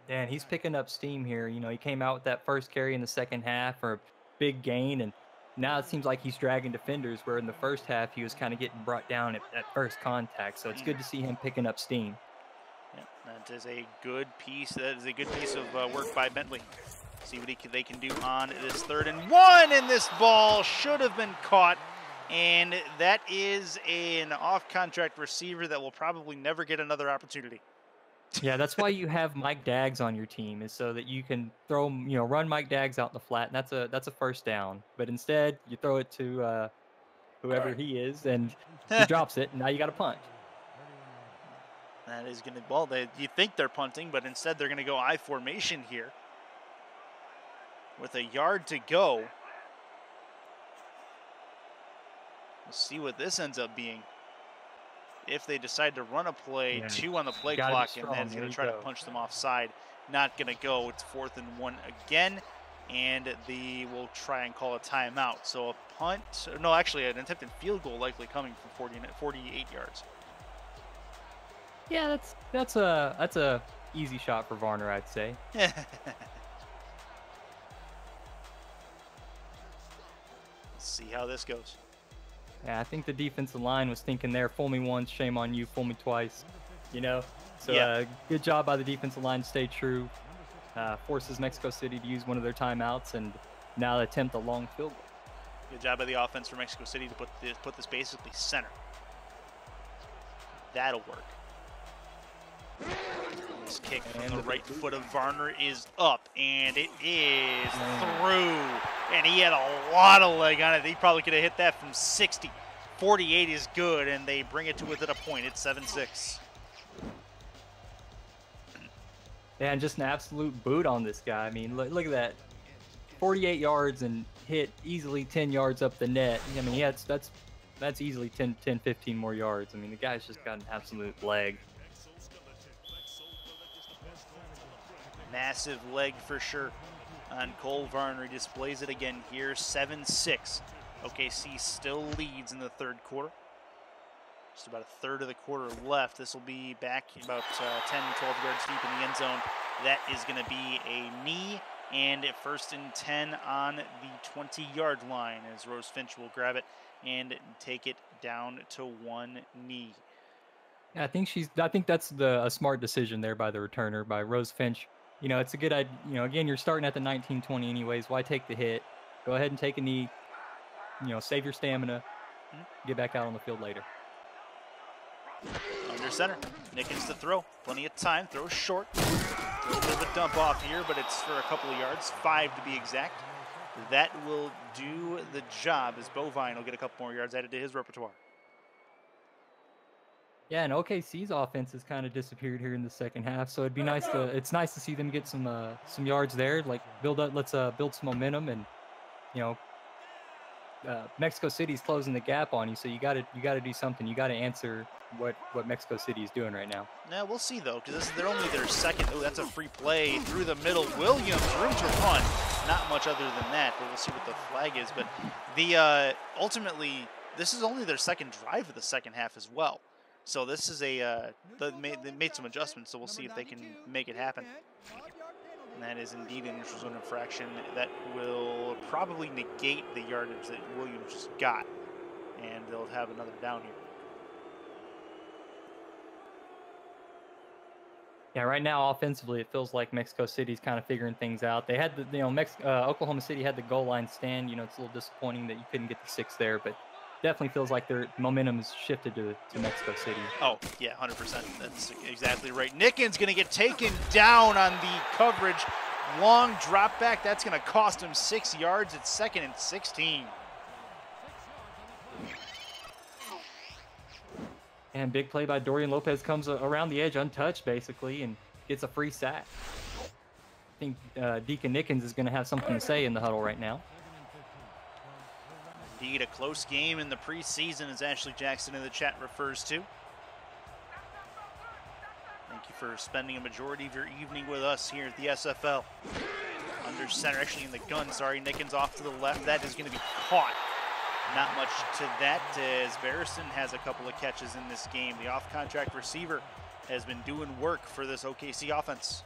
Yeah, and he's picking up steam here. He came out with that first carry in the second half for a big gain, and now it seems like he's dragging defenders, where in the first half he was kind of getting brought down at first contact. So it's good to see him picking up steam. Yeah, that is a good piece. That is a good piece of work by Bentley. See what they can do on this 3rd and 1, and this ball should have been caught. And that is an off-contract receiver that will probably never get another opportunity. Yeah, that's why you have Mike Daggs on your team, is so that you can run Mike Daggs out in the flat, and that's a first down. But instead, you throw it to whoever he is, and he drops it, and now you got to punt. That is going to, you think they're punting, but instead they're going to go I formation here with a yard to go. We'll see what this ends up being. If they decide to run a play, 2 on the play clock, and then it's going to try to punch them offside. Not going to go. It's 4th and 1 again, and we'll try and call a timeout. So a punt, no, actually an attempted field goal likely coming from 48 yards. Yeah, that's a easy shot for Varner, I'd say. Let's see how this goes. Yeah, I think the defensive line was thinking there, fool me once, shame on you, fool me twice. So yeah. Good job by the defensive line to stay true. Forces Mexico City to use one of their timeouts, and now attempt a long field goal. Good job by the offense for Mexico City to put this basically center. That'll work. This kick from the right foot of Varner is up, and it is through. And he had a lot of leg on it. He probably could have hit that from 60. 48 is good, and they bring it to within a point. It's 7-6. Yeah, and just an absolute boot on this guy. I mean, look at that. 48 yards and hit easily 10 yards up the net. I mean, yeah, that's easily 10, 15 more yards. I mean, the guy's just got an absolute leg. Massive leg for sure on Cole Varner. He displays it again here, 7-6. OKC still leads in the 3rd quarter. Just about a third of the quarter left. This will be back about 10, 12 yards deep in the end zone. That is going to be a knee, and 1st and 10 on the 20-yard line as Rose Finch will grab it and take it down to 1 knee. Yeah, I think that's a smart decision there by the returner, by Rose Finch. It's a good idea. Again, you're starting at the 19-20 anyways. Why take the hit? Go ahead and take a knee. Save your stamina. Get back out on the field later. Under center. Nickens to throw. Plenty of time. Throws short. A little bit of a dump off here, but it's for a couple of yards. 5 to be exact. That will do the job as Bovine will get a couple more yards added to his repertoire. Yeah, and OKC's offense has kind of disappeared here in the second half, so it'd be nice to see them get some yards there, like let's build some momentum, and Mexico City's closing the gap on you, so you got to do something. You got to answer what Mexico City is doing right now. Now we'll see though, because they're only their second. Oh, that's a free play through the middle. Williams room to run. not much other than that, but we'll see what the flag is. But the ultimately, this is only their second drive of the second half as well. So this is they made some adjustments, so we'll see if they can make it happen. And that is indeed an neutral zone infraction that will probably negate the yardage that Williams just got. And they'll have another down here. Yeah, right now offensively, it feels like Mexico City's kind of figuring things out. They had the, Oklahoma City had the goal line stand. You know, it's a little disappointing that you couldn't get the 6 there, but definitely feels like their momentum has shifted to Mexico City. Oh, yeah, 100%. That's exactly right. Nicken's going to get taken down on the coverage. Long drop back. That's going to cost him 6 yards. It's 2nd and 16. And big play by Dorian Lopez comes around the edge untouched, basically, and gets a free sack. I think Deacon Nickens is going to have something to say in the huddle right now. Indeed, a close game in the preseason, as Ashley Jackson in the chat refers to. Thank you for spending a majority of your evening with us here at the SFL. Under center, actually in the gun, sorry. Nickens off to the left. That is going to be caught. Not much to that, as Barrison has a couple of catches in this game. The off-contract receiver has been doing work for this OKC offense.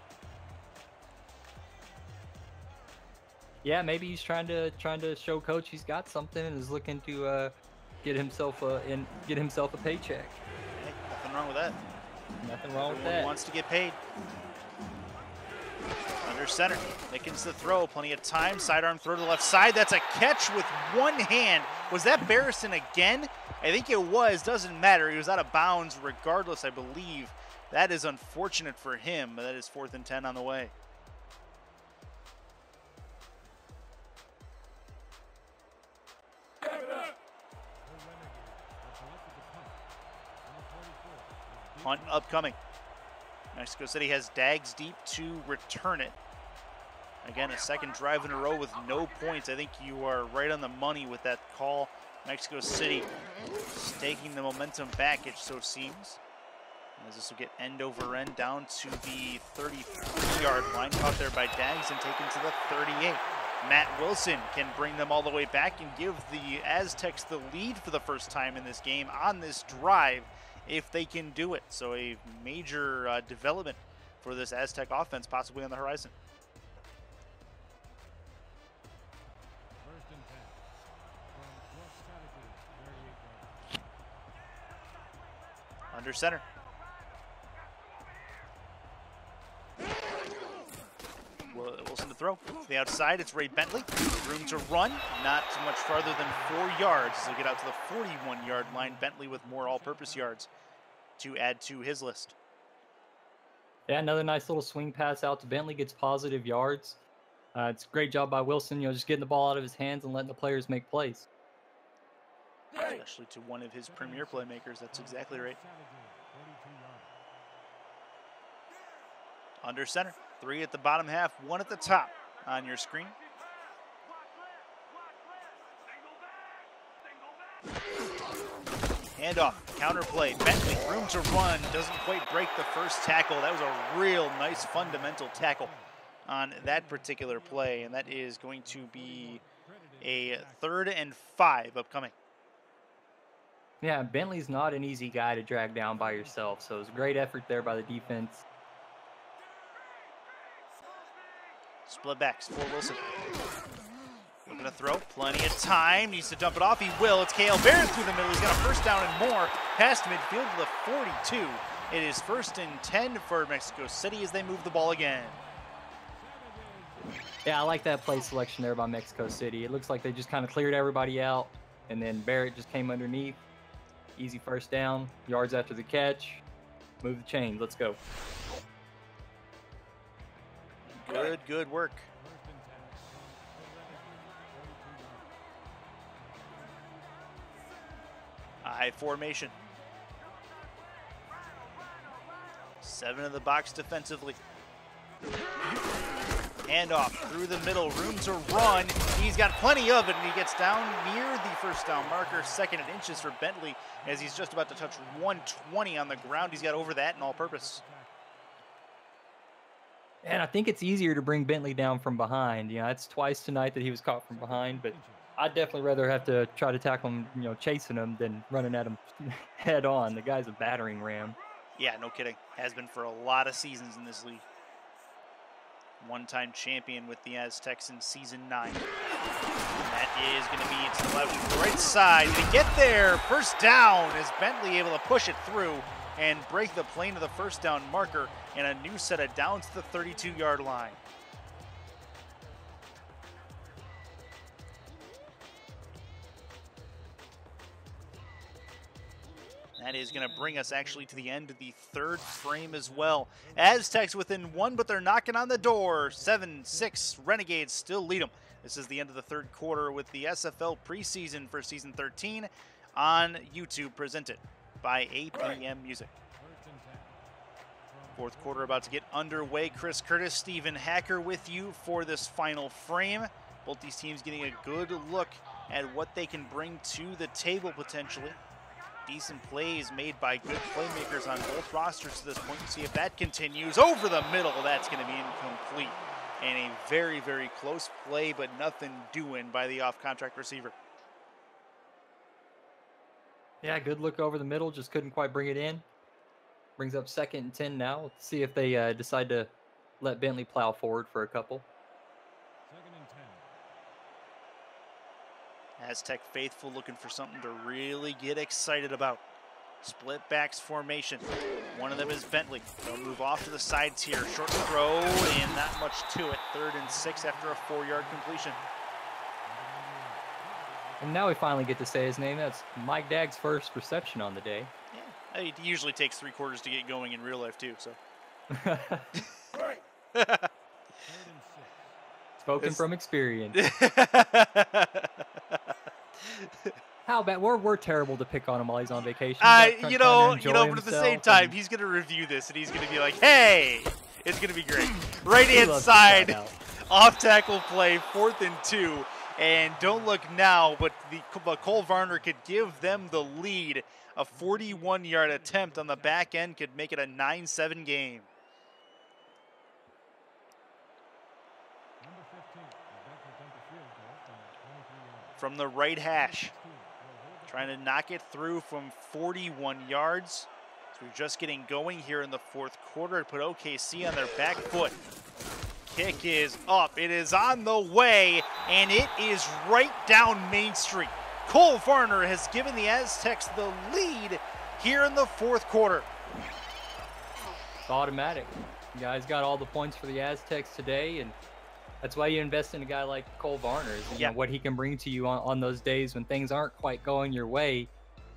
Yeah, maybe he's trying to show coach he's got something and is looking to get himself a paycheck. Hey, nothing wrong with that. Nothing wrong with Everyone that. wants to get paid. Under center, Nickens the throw, plenty of time, sidearm throw to the left side. That's a catch with one hand. Was that Barrison again? I think it was, doesn't matter. He was out of bounds regardless, I believe. That is unfortunate for him, but that is 4th and 10 on the way. Punt upcoming. Mexico City has Dags deep to return it. Again, a second drive in a row with no points. I think you are right on the money with that call. Mexico City taking the momentum back, it so seems. As this will get end over end down to the 33-yard line. Caught there by Dags and taken to the 38. Matt Wilson can bring them all the way back and give the Aztecs the lead for the first time in this game on this drive, if they can do it. So a major development for this Aztec offense possibly on the horizon. Under center. Wilson to throw. To the outside, it's Ray Bentley. Room to run, not much farther than 4 yards. He'll get out to the 41-yard line. Bentley with more all-purpose yards to add to his list. Yeah, another nice little swing pass out to Bentley, gets positive yards. It's a great job by Wilson, just getting the ball out of his hands and letting the players make plays. Especially to one of his premier playmakers, that's exactly right. Under center, 3 at the bottom half, 1 at the top on your screen. Handoff, counter play, Bentley, room to run, doesn't quite break the first tackle. That was a real nice fundamental tackle on that particular play, and that is going to be a 3rd and 5 upcoming. Yeah, Bentley's not an easy guy to drag down by yourself, so it was a great effort there by the defense. Split backs for Wilson. Looking to throw, plenty of time, needs to dump it off, he will. It's Cale Barron through the middle, he's got a first down and more, past midfield to the 42. It is 1st and 10 for Mexico City as they move the ball again. Yeah, I like that play selection there by Mexico City. It looks like they just kind of cleared everybody out, and then Barrett just came underneath. Easy first down, yards after the catch. Move the chain, let's go. Good work. I formation. 7 in the box defensively. Handoff through the middle, room to run. He's got plenty of it, and he gets down near the first down marker. 2nd and inches for Bentley as he's just about to touch 120 on the ground. He's got over that and all purpose. And I think it's easier to bring Bentley down from behind. It's twice tonight that he was caught from behind, but I'd definitely rather have to try to tackle him, chasing him than running at him head on. The guy's a battering ram. Yeah, no kidding. Has been for a lot of seasons in this league. One-time champion with the Aztecs in Season 9. And that is going to be to the left, to the right side. They get there. First down. Is Bentley able to push it through and break the plane of the first down marker, and a new set of downs to the 32-yard line. That is going to bring us actually to the end of the third frame as well. Aztecs within one, but they're knocking on the door. 7-6, Renegades still lead them. This is the end of the third quarter with the SFL preseason for Season 13 on YouTube, presented by APM Music. Fourth quarter about to get underway. Chris Curtis, Stephen Hacker with you for this final frame. Both these teams getting a good look at what they can bring to the table potentially. Decent plays made by good playmakers on both rosters to this point. See if that continues over the middle. That's going to be incomplete. And a very, very close play, but nothing doing by the off-contract receiver. Yeah, good look over the middle. Just couldn't quite bring it in. Brings up 2nd and 10 now. Let's see if they decide to let Bentley plow forward for a couple. 2nd and 10. Aztec faithful looking for something to really get excited about. Split backs formation. One of them is Bentley. They'll move off to the sides here. Short throw and not much to it. 3rd and 6 after a 4-yard completion. And now we finally get to say his name. That's Mike Dagg's first reception on the day. Yeah, it usually takes 3 quarters to get going in real life too. So. Spoken from experience. How bad? We're terrible to pick on him while he's on vacation. But at the same time, he's going to review this and he's going to be like, hey, it's going to be great. Right-hand side, off tackle play, 4th and 2. And don't look now, but Cole Varner could give them the lead. A 41-yard attempt on the back end could make it a 9-7 game. From the right hash, trying to knock it through from 41 yards. So we're just getting going here in the fourth quarter to put OKC on their back foot. Kick is up, it is on the way, and it is right down Main Street. Cole Varner has given the Aztecs the lead here in the fourth quarter. It's automatic. You guys got all the points for the Aztecs today, and that's why you invest in a guy like Cole Varner. You know, what he can bring to you on those days when things aren't quite going your way.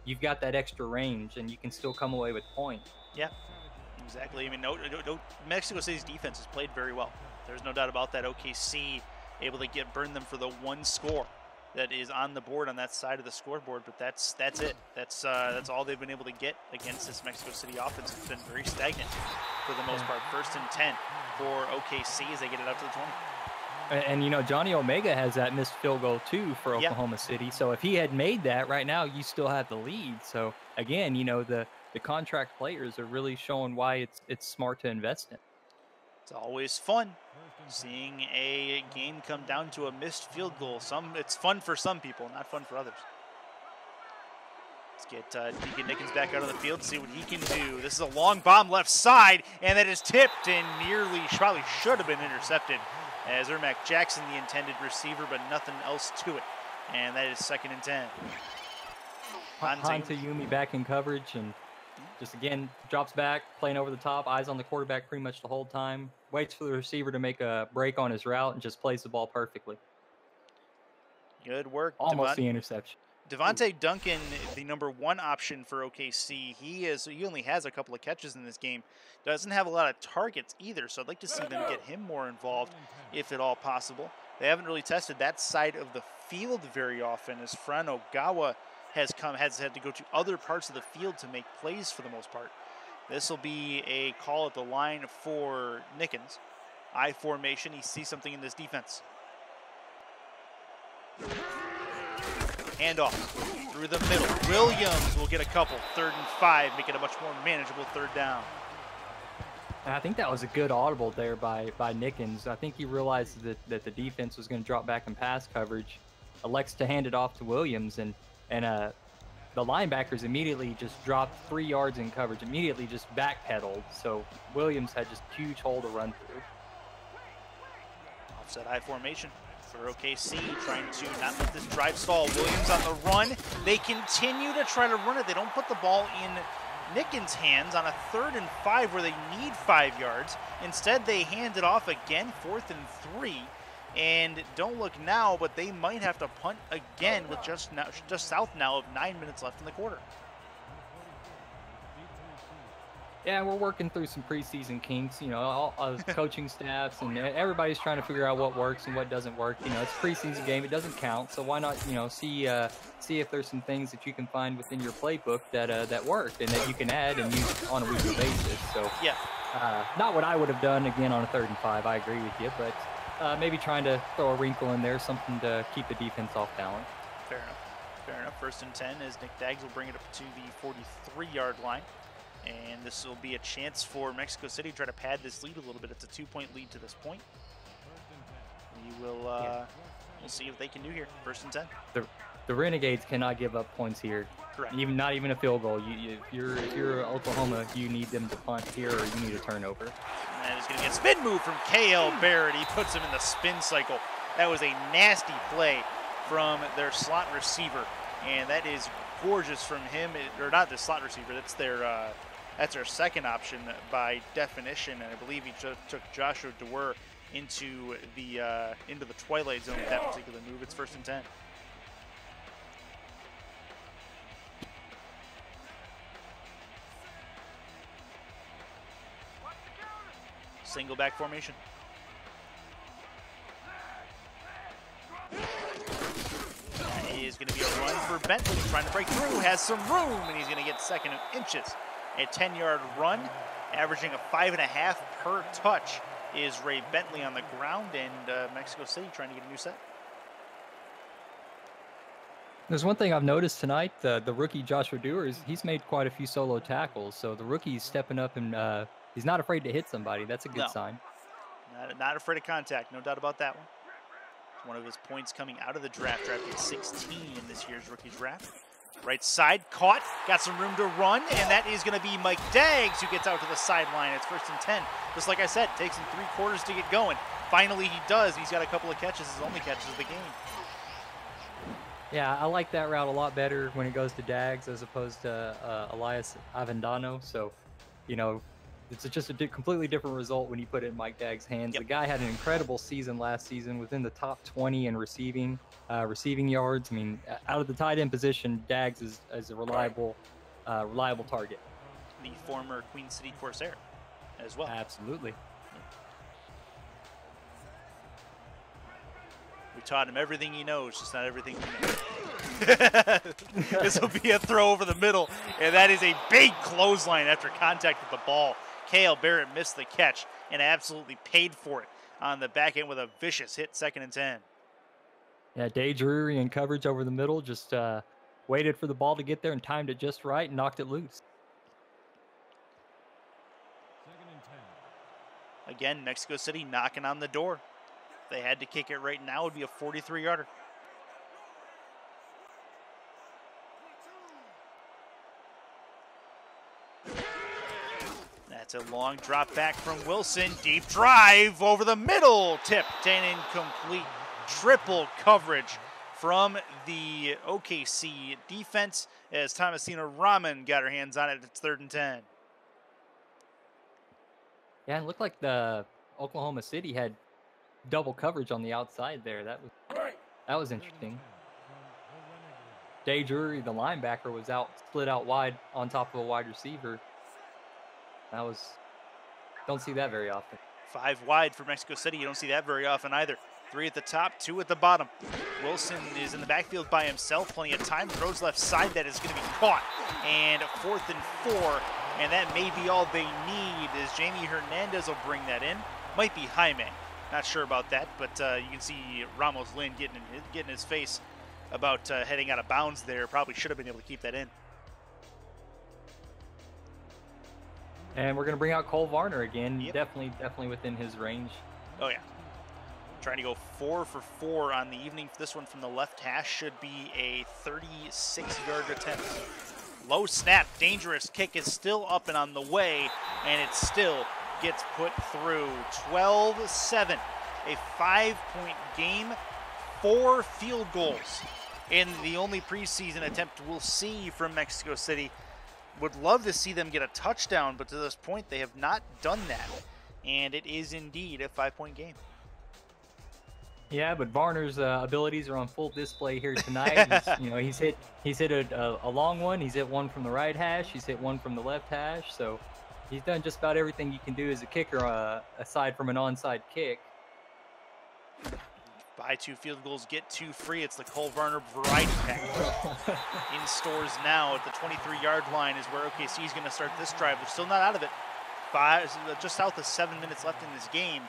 You've got that extra range, and you can still come away with points. Yeah, exactly. I mean, Mexico City's defense has played very well. There's no doubt about that. OKC able to burn them for the one score that is on the board on that side of the scoreboard, but that's it. That's all they've been able to get against this Mexico City offense. It's been very stagnant for the most part. 1st and 10 for OKC as they get it up to the 20. And you know, Johnny Omega has that missed field goal too for Oklahoma City. So if he had made that right now, you still have the lead. So again, you know, the contract players are really showing why it's smart to invest in. It's always fun seeing a game come down to a missed field goal. It's fun for some people, not fun for others. Let's get Deacon Nickens back out on the field, see what he can do. This is a long bomb left side, and that is tipped and probably should have been intercepted as Ermac Jackson, the intended receiver, but nothing else to it. And that is 2nd and 10. Hanta Yumi back in coverage and just again drops back, playing over the top, eyes on the quarterback pretty much the whole time. Waits for the receiver to make a break on his route and just plays the ball perfectly. Good work. Almost the interception. Devontae Duncan, the #1 option for OKC, he only has a couple of catches in this game. Doesn't have a lot of targets either, so I'd like to see them get him more involved, if at all possible. They haven't really tested that side of the field very often, as Fran Ogawa has had to go to other parts of the field to make plays for the most part. This will be a call at the line for Nickens. I formation, he sees something in this defense. Handoff through the middle. Williams will get a couple. 3rd and 5, make it a much more manageable 3rd down. And I think that was a good audible there by Nickens. I think he realized that the defense was going to drop back in pass coverage, elects to hand it off to Williams, and the linebackers immediately just dropped 3 yards in coverage, immediately just backpedaled. So Williams had just a huge hole to run through. Offset I formation for OKC, trying to not let this drive stall. Williams on the run. They continue to try to run it. They don't put the ball in Nickens' hands on a 3rd and 5 where they need 5 yards. Instead, they hand it off again, 4th and 3. And don't look now, but they might have to punt again with just south now of 9 minutes left in the quarter. Yeah, we're working through some preseason kinks. You know, all coaching staffs and everybody's trying to figure out what works and what doesn't work. You know, it's a preseason game; it doesn't count. So why not, you know, see if there's some things that you can find within your playbook that work and that you can add and use on a weekly basis. So yeah, not what I would have done again on a 3rd and 5. I agree with you, but maybe trying to throw a wrinkle in there, something to keep the defense off balance. Fair enough. Fair enough. 1st and 10 as Nick Daggs will bring it up to the 43-yard line. And this will be a chance for Mexico City to try to pad this lead a little bit. It's a 2-point lead to this point. We will we'll see what they can do here. 1st and 10. The Renegades cannot give up points here. Correct. Not even a field goal. If you're Oklahoma, you need them to punt here or you need a turnover. And he's going to get spin move from KL Barrett. He puts him in the spin cycle. That was a nasty play from their slot receiver, and that is gorgeous from him. Or not the slot receiver. That's their second option by definition, and I believe he took Joshua DeWer into the twilight zone with that particular move. It's 1st and 10. Single back formation. That is going to be a run for Bentley, trying to break through, has some room, and he's going to get 2nd and inches. A 10-yard run, averaging a 5.5 per touch, is Ray Bentley on the ground, and Mexico City trying to get a new set. There's one thing I've noticed tonight, the rookie Joshua Dewar, he's made quite a few solo tackles, so the rookie's stepping up and he's not afraid to hit somebody. That's a good sign. Not afraid of contact, no doubt about that one. One of his points coming out of the draft, drafted 16 in this year's rookie draft. Right side, caught, got some room to run, and that is going to be Mike Daggs who gets out to the sideline. It's 1st and 10. Just like I said, takes him 3 quarters to get going. Finally he does. He's got a couple of catches, his only catches of the game. Yeah, I like that route a lot better when it goes to Daggs as opposed to Elias Avendano. So, you know, it's just a completely different result when you put it in Mike Daggs' hands. Yep. The guy had an incredible season last season, within the top 20 in receiving yards. I mean, out of the tight end position, Daggs is a reliable target. The former Queen City Corsair as well. Absolutely. We taught him everything he knows, just not everything he knows. This will be a throw over the middle, and that is a big clothesline after contact with the ball. KL Barrett missed the catch and absolutely paid for it on the back end with a vicious hit, 2nd and 10. Yeah, Day Drury in coverage over the middle, just waited for the ball to get there and timed it just right and knocked it loose. 2nd and 10. Again, Mexico City knocking on the door. If they had to kick it right now, it would be a 43-yarder. That's a long drop back from Wilson. Deep drive over the middle. Tipped and incomplete. Triple coverage from the OKC defense as Thomasina Rahman got her hands on it. It's 3rd and 10. Yeah, it looked like the Oklahoma City had double coverage on the outside there. That was interesting. Day Drury, the linebacker, was split out wide on top of a wide receiver. Don't see that very often. 5 wide for Mexico City. You don't see that very often either. 3 at the top, 2 at the bottom. Wilson is in the backfield by himself. Plenty of time. Throws left side. That is going to be caught. And 4th and 4. And that may be all they need, as Jamie Hernandez will bring that in. Might be Jaime. Not sure about that, but you can see Ramos Lynn getting his face about heading out of bounds there. Probably should have been able to keep that in. And we're going to bring out Cole Varner again. Yep. Definitely within his range. Oh, yeah. Trying to go 4 for 4 on the evening. This one from the left hash should be a 36-yard attempt. Low snap, dangerous kick is still up and on the way, and it still gets put through. 12-7, a 5-point game, 4 field goals in the only preseason attempt we'll see from Mexico City. Would love to see them get a touchdown, but to this point they have not done that, and it is indeed a 5-point game. Yeah, but Varner's abilities are on full display here tonight. He's hit a long one. He's hit one from the right hash. He's hit one from the left hash. So he's done just about everything you can do as a kicker, aside from an onside kick. Buy 2 field goals, get 2 free. It's the Cole Varner variety pack. In stores now at the 23-yard line is where OKC is going to start this drive. They're still not out of it. Just south of 7 minutes left in this game.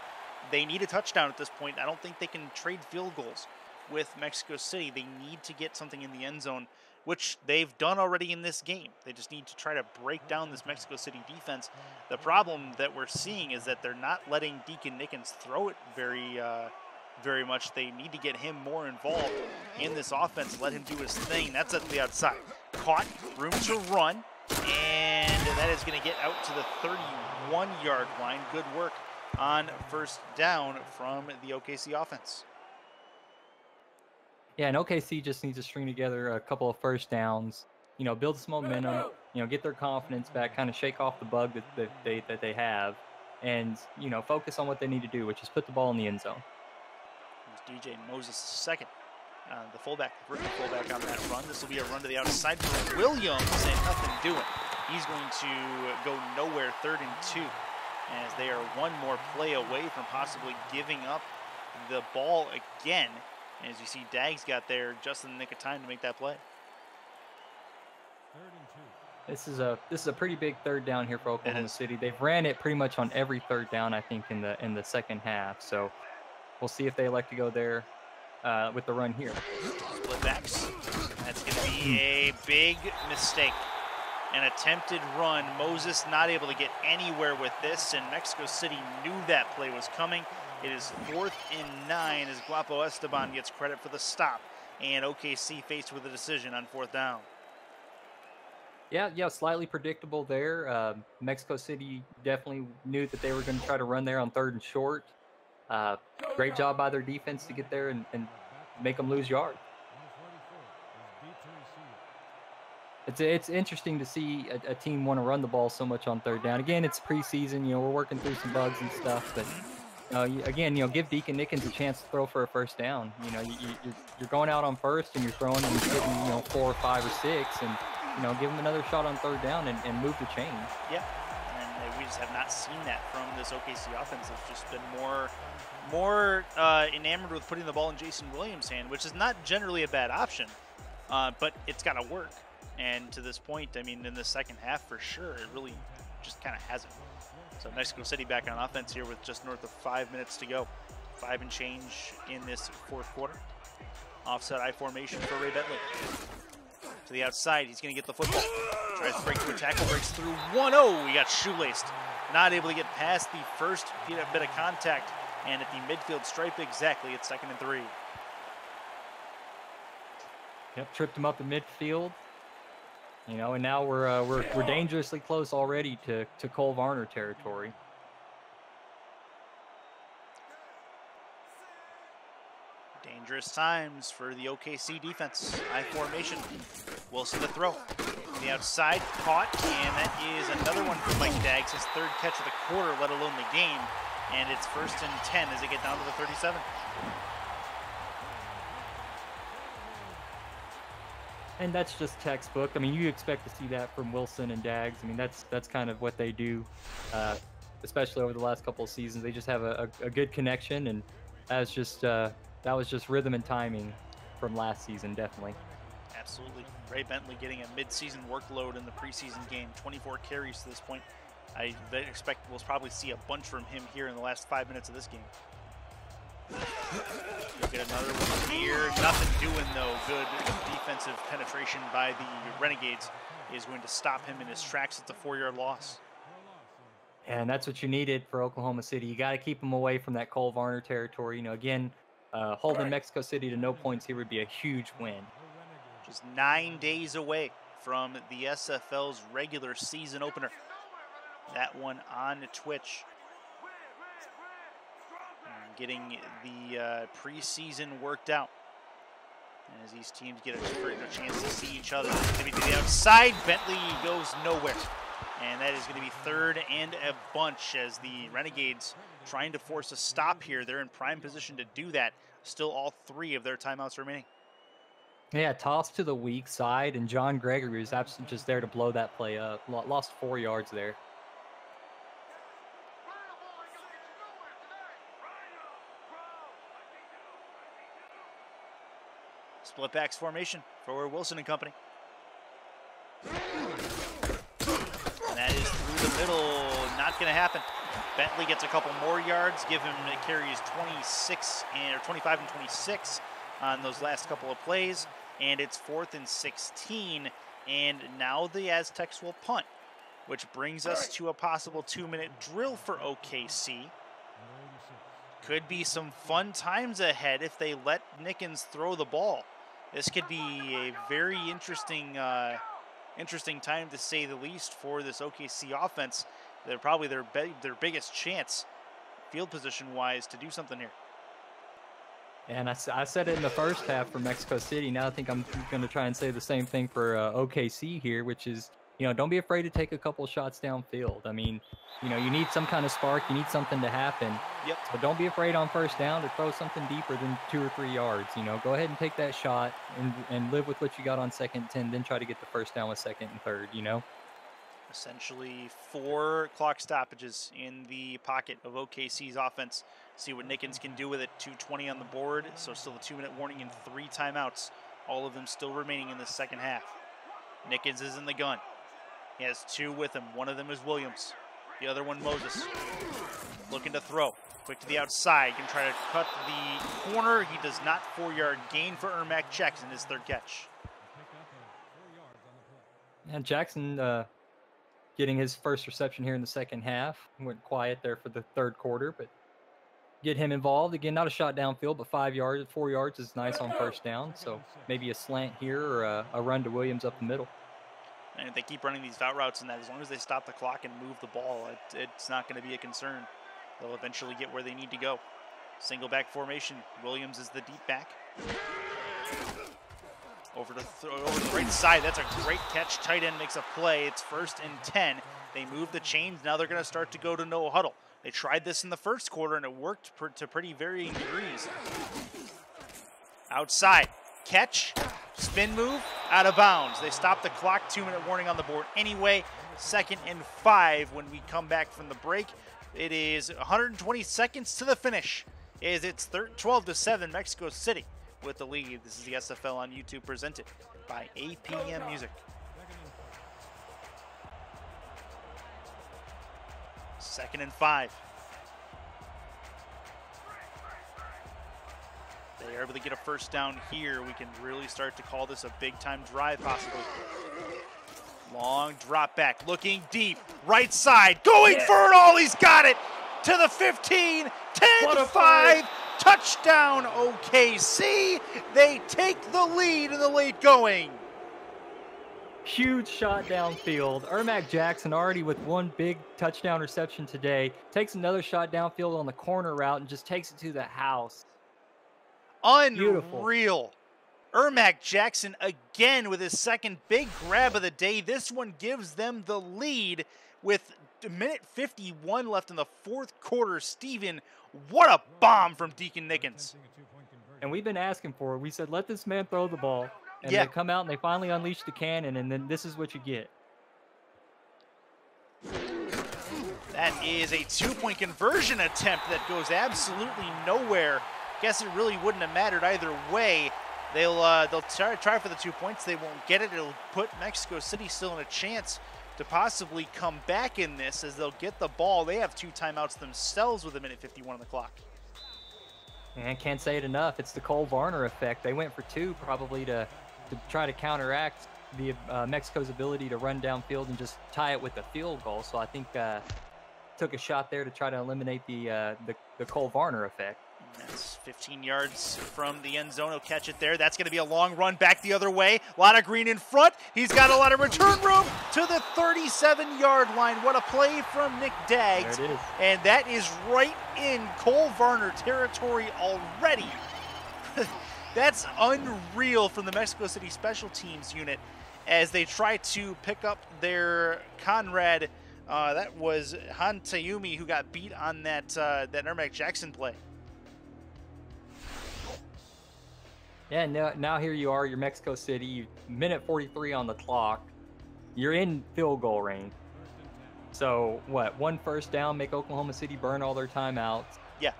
They need a touchdown at this point. I don't think they can trade field goals with Mexico City. They need to get something in the end zone, which they've done already in this game. They just need to try to break down this Mexico City defense. The problem that we're seeing is that they're not letting Deacon Nickens throw it very much. They need to get him more involved in this offense, let him do his thing. That's at the outside. Caught, room to run, and that is going to get out to the 31-yard line. Good work on first down from the OKC offense. Yeah, and OKC just needs to string together a couple of first downs, build some momentum, get their confidence back, kind of shake off the bug that they have, and, focus on what they need to do, which is put the ball in the end zone. DJ Moses second, the rookie fullback on that run. This will be a run to the outside for Williams, and nothing doing. He's going to go nowhere, 3rd and 2, as they are one more play away from possibly giving up the ball again. And as you see, Dags got there just in the nick of time to make that play. 3rd and 2. This is a pretty big third down here for Oklahoma City. They've ran it pretty much on every third down, I think, in the second half. So we'll see if they elect to go there with the run here. Split backs. That's going to be a big mistake. An attempted run. Moses not able to get anywhere with this, and Mexico City knew that play was coming. It is 4th and 9 as Guapo Esteban gets credit for the stop, and OKC faced with a decision on 4th down. Yeah, slightly predictable there. Mexico City definitely knew that they were going to try to run there on 3rd and short. Great job by their defense to get there and make them lose yard. It's interesting to see a team want to run the ball so much on 3rd down. Again, it's preseason. We're working through some bugs and stuff, but again, give Deacon Nickens a chance to throw for a first down. You're going out on 1st and you're throwing and you're getting 4 or 5 or 6, and give them another shot on 3rd down and move the chains. Yeah, and we just have not seen that from this OKC offense. It's just been more enamored with putting the ball in Jason Williams' hand, which is not generally a bad option, but it's got to work. And to this point, I mean, in the second half for sure, it really just kind of hasn't. So Mexico City back on offense here with just north of 5 minutes to go. 5 and change in this 4th quarter. Offset I formation for Ray Bentley. To the outside, he's going to get the football. Tries to break through a tackle, breaks through 1-0. He got shoelaced. Not able to get past the first bit of contact. And at the midfield stripe exactly, it's 2nd and 3. Yep, tripped him up in midfield. And now we're dangerously close already to Cole Varner territory. Dangerous times for the OKC defense. I formation. Wilson to throw. On the outside, caught, and that is another one for Mike Dags. His 3rd catch of the quarter, let alone the game. And it's 1st and 10 as they get down to the 37. And that's just textbook. I mean, you expect to see that from Wilson and Dags. I mean, that's kind of what they do, especially over the last couple of seasons. They just have a good connection, and that was just rhythm and timing from last season, definitely. Absolutely. Ray Bentley getting a mid-season workload in the preseason game, 24 carries to this point. I expect we'll probably see a bunch from him here in the last 5 minutes of this game. You'll get another one here. Nothing doing, though. Good defensive penetration by the Renegades is going to stop him in his tracks. It's a 4-yard loss. And that's what you needed for Oklahoma City. You got to keep them away from that Cole Varner territory. You know, again, holding Mexico City to no points here would be a huge win. Just 9 days away from the SFL's regular season opener. That one on Twitch. And getting the preseason worked out. As these teams get a chance to see each other. It's going to be to the outside. Bentley goes nowhere. And that is going to be third and a bunch as the Renegades trying to force a stop here. They're in prime position to do that. Still all 3 of their timeouts remaining. Yeah, toss to the weak side, and John Gregory was absolutely just there to blow that play up. Lost 4 yards there. Split backs formation for Wilson and company. And that is through the middle, not going to happen. Bentley gets a couple more yards, give him carries 25 and 26 on those last couple of plays, and it's 4th and 16, and now the Aztecs will punt, which brings us to a possible 2-minute drill for OKC. Could be some fun times ahead if they let Nickens throw the ball. This could be a very interesting time to say the least for this OKC offense. They're probably their biggest chance, field position-wise, to do something here. And I said it in the first half for Mexico City. Now I think I'm going to try and say the same thing for OKC here, which is, you know, don't be afraid to take a couple shots downfield. I mean, you know, you need some kind of spark. You need something to happen. Yep. But don't be afraid on first down to throw something deeper than 2 or 3 yards. You know, go ahead and take that shot and live with what you got on 2nd and 10, then try to get the first down with 2nd and 3rd, you know? Essentially 4 clock stoppages in the pocket of OKC's offense. See what Nickens can do with it. 2:20 on the board, so still a 2-minute warning and 3 timeouts. All of them still remaining in the second half. Nickens is in the gun. He has 2 with him. One of them is Williams. The other one, Moses. Looking to throw. Quick to the outside. Can try to cut the corner. He does not. 4-yard gain for Ermac Jackson, his 3rd catch. And Jackson getting his first reception here in the second half. Went quiet there for the 3rd quarter, but get him involved. Again, not a shot downfield, but 4 yards is nice on first down. So maybe a slant here or a run to Williams up the middle. And if they keep running these out routes, and that as long as they stop the clock and move the ball, it's not going to be a concern. They'll eventually get where they need to go. Single back formation. Williams is the deep back. Over to the right side. That's a great catch. Tight end makes a play. It's 1st and 10. They move the chains. Now they're going to start to go to no huddle. They tried this in the 1st quarter, and it worked to pretty varying degrees. Outside. Catch. Spin move. Out of bounds. They stop the clock. 2-minute warning on the board anyway. 2nd and 5 when we come back from the break. It is 120 seconds to the finish. It's 12-7 Mexico City with the lead. This is the SFL on YouTube presented by APM Music. 2nd and 5. They are able to get a first down here. We can really start to call this a big-time drive possibly. Long drop back, looking deep, right side, going for it all. He's got it to the 15, 10-5, touchdown OKC. They take the lead in the late going. Huge shot downfield. Ermac Jackson already with 1 big touchdown reception today. Takes another shot downfield on the corner route and just takes it to the house. Unreal. Beautiful. Ermac Jackson again with his 2nd big grab of the day. This one gives them the lead with a minute 51 left in the 4th quarter. Steven, what a bomb from Deacon Nickens. And we've been asking for it. We said, let this man throw the ball. And Yeah. they come out and they finally unleash the cannon, and then this is what you get. That is a 2-point conversion attempt that goes absolutely nowhere. Guess it really wouldn't have mattered either way. They'll try for the 2 points. They won't get it. It'll put Mexico City still in a chance to possibly come back in this as they'll get the ball. They have 2 timeouts themselves with a minute 51 on the clock. And can't say it enough. It's the Cole Varner effect. They went for 2 probably to try to counteract the Mexico's ability to run downfield and just tie it with a field goal. So I think took a shot there to try to eliminate the Cole Varner effect. That's 15 yards from the end zone. He'll catch it there. That's going to be a long run back the other way. A lot of green in front. He's got a lot of return room to the 37-yard line. What a play from Nick Daggs. There it is. And that is right in Cole Varner territory already. That's unreal from the Mexico City special teams unit as they try to pick up their Conrad. That was Han Tayumi who got beat on that Ermac Jackson play. Yeah, now here you are, you're Mexico City, minute 43 on the clock. You're in field goal range. So, what, 1 first down, make Oklahoma City burn all their timeouts. Yeah.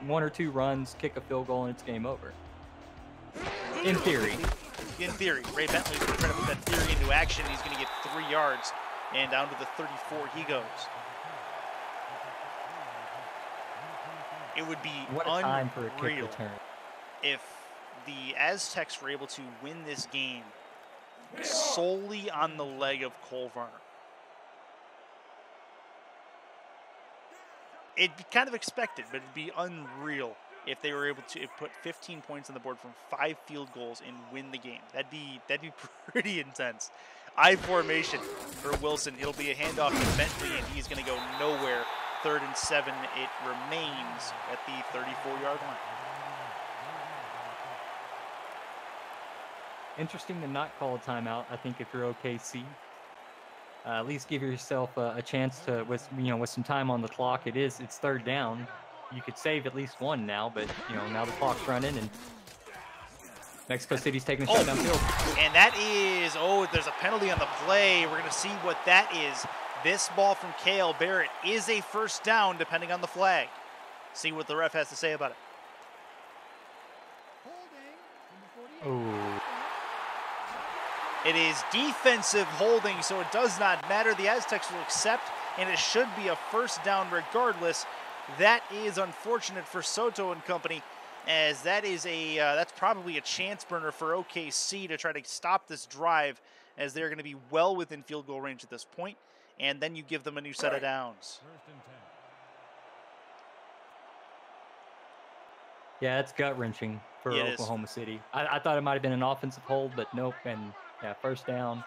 1 or 2 runs, kick a field goal, and it's game over. In theory. In theory. Ray Bentley's going to try to put that theory into action. He's going to get 3 yards, and down to the 34 he goes. It would be what a time for a kick return. If the Aztecs were able to win this game solely on the leg of Cole Varner. It'd be kind of expected, but it'd be unreal if they were able to put 15 points on the board from 5 field goals and win the game. That'd be pretty intense. I formation for Wilson. It'll be a handoff to Bentley, and he's going to go nowhere. 3rd and 7. It remains at the 34-yard line. Interesting to not call a timeout, I think, if you're OKC. At least give yourself a chance to, with some time on the clock. It's 3rd down. You could save at least 1 now, but now the clock's running and Mexico City's taking a shot downfield. And that is, there's a penalty on the play. We're going to see what that is. This ball from Cale Barrett is a first down, depending on the flag. See what the ref has to say about it. Oh. It is defensive holding, so it does not matter. The Aztecs will accept, and it should be a first down regardless. That is unfortunate for Soto and company, as that is that's probably a chance burner for OKC to try to stop this drive, as they're going to be well within field goal range at this point, and then you give them a new set of downs. Yeah, it's gut-wrenching for Oklahoma City. I thought it might have been an offensive hold, but nope, and yeah, first down.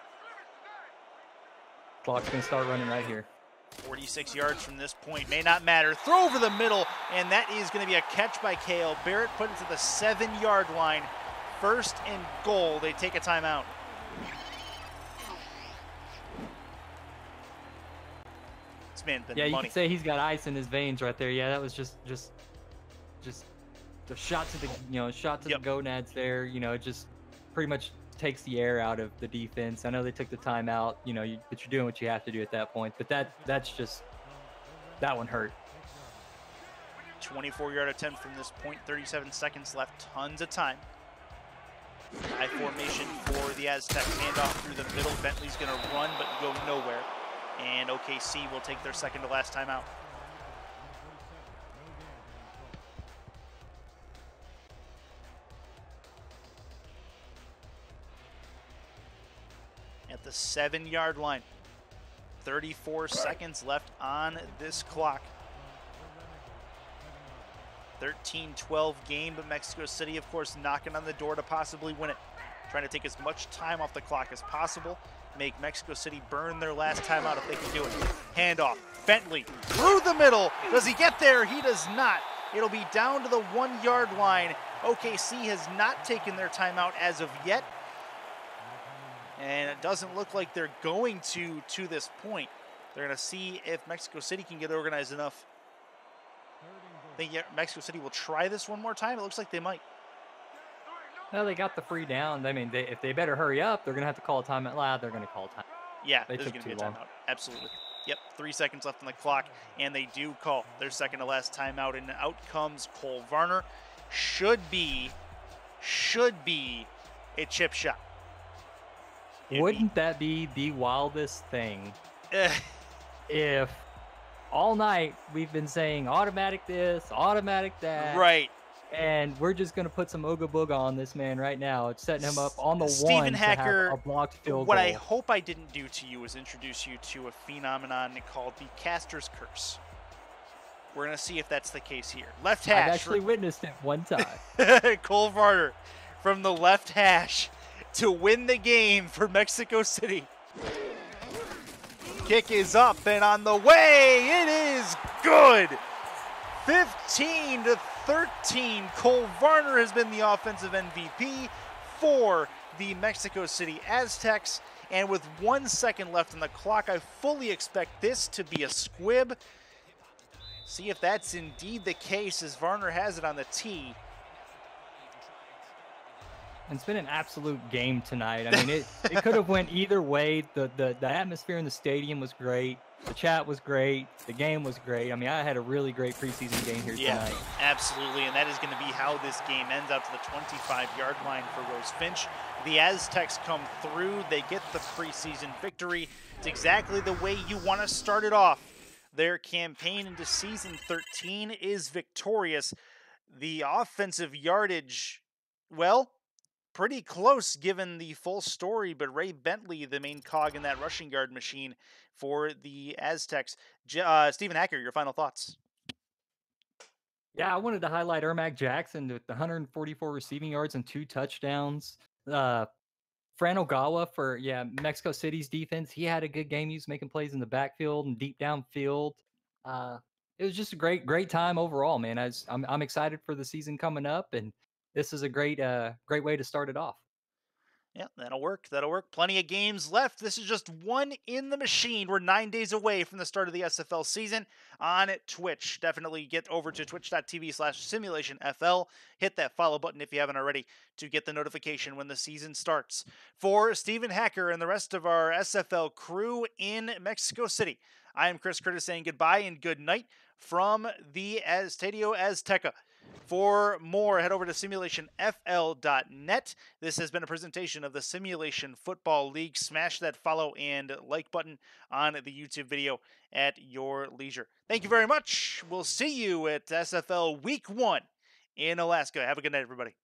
Clock's going to start running right here. 46 yards from this point. May not matter. Throw over the middle, and that is going to be a catch by Cale Barrett. Put it to the 7-yard line. 1st and goal. They take a timeout. This man's been money. You could say he's got ice in his veins right there. Yeah, that was just the shot to the the gonads there. It just pretty much takes the air out of the defense. I know they took the timeout, but you're doing what you have to do at that point. But that one hurt. 24-yard attempt from this point, 37 seconds left, tons of time. High formation for the Aztecs, handoff through the middle. Bentley's going to run but go nowhere. And OKC will take their second to last timeout. At the 7-yard line. 34 seconds left on this clock. 13-12 game, but Mexico City, of course, knocking on the door to possibly win it. Trying to take as much time off the clock as possible. Make Mexico City burn their last timeout if they can do it. Handoff. Bentley through the middle. Does he get there? He does not. It'll be down to the 1-yard line. OKC has not taken their timeout as of yet. And it doesn't look like they're going to this point. They're going to see if Mexico City can get organized enough. I think Mexico City will try this one more time. It looks like they might. Well, they got the free down. I mean, if they better hurry up, they're going to have to call a timeout. Loud, they're going to call a timeout. Yeah, this is going to be a timeout. Absolutely. Yep, 3 seconds left on the clock, and they do call their second to last timeout, and out comes Cole Varner. Should be a chip shot. Wouldn't that be the wildest thing if all night we've been saying automatic this, automatic that. Right. And we're just going to put some Ooga Booga on this man right now. It's setting him up on the Stephen one to have Hacker, a blocked field what I goal. hope I didn't do to you was introduce you to a phenomenon called the caster's curse. We're going to see if that's the case here. Left hash. I've actually witnessed it one time. Cole Varner from the left hash to win the game for Mexico City. Kick is up and on the way. It is good. 15-13. Cole Varner has been the offensive MVP for the Mexico City Aztecs. And with 1 second left on the clock, I fully expect this to be a squib. See if that's indeed the case as Varner has it on the tee. It's been an absolute game tonight. I mean, it could have went either way. The atmosphere in the stadium was great. The chat was great. The game was great. I mean, I had a really great preseason game here tonight. Absolutely, and that is going to be how this game ends out to the 25-yard line for Rose Finch. The Aztecs come through. They get the preseason victory. It's exactly the way you want to start it off. Their campaign into season 13 is victorious. The offensive yardage, well, pretty close given the full story, but Ray Bentley, the main cog in that rushing yard machine for the Aztecs. Stephen Hacker, your final thoughts? Yeah, I wanted to highlight Ermac Jackson with 144 receiving yards and 2 touchdowns. Fran Ogawa for Mexico City's defense. He had a good game. He was making plays in the backfield and deep downfield. It was just a great time overall, man. I'm excited for the season coming up, and this is a great way to start it off. Yeah, that'll work. That'll work. Plenty of games left. This is just one in the machine. We're 9 days away from the start of the SFL season on Twitch. Definitely get over to twitch.tv/simulationfl. Hit that follow button if you haven't already to get the notification when the season starts. For Stephen Hacker and the rest of our SFL crew in Mexico City, I am Chris Curtis saying goodbye and good night from the Estadio Azteca. For more, head over to simulationfl.net. This has been a presentation of the Simulation Football League. Smash that follow and like button on the YouTube video at your leisure. Thank you very much. We'll see you at SFL Week 1 in Alaska. Have a good night, everybody.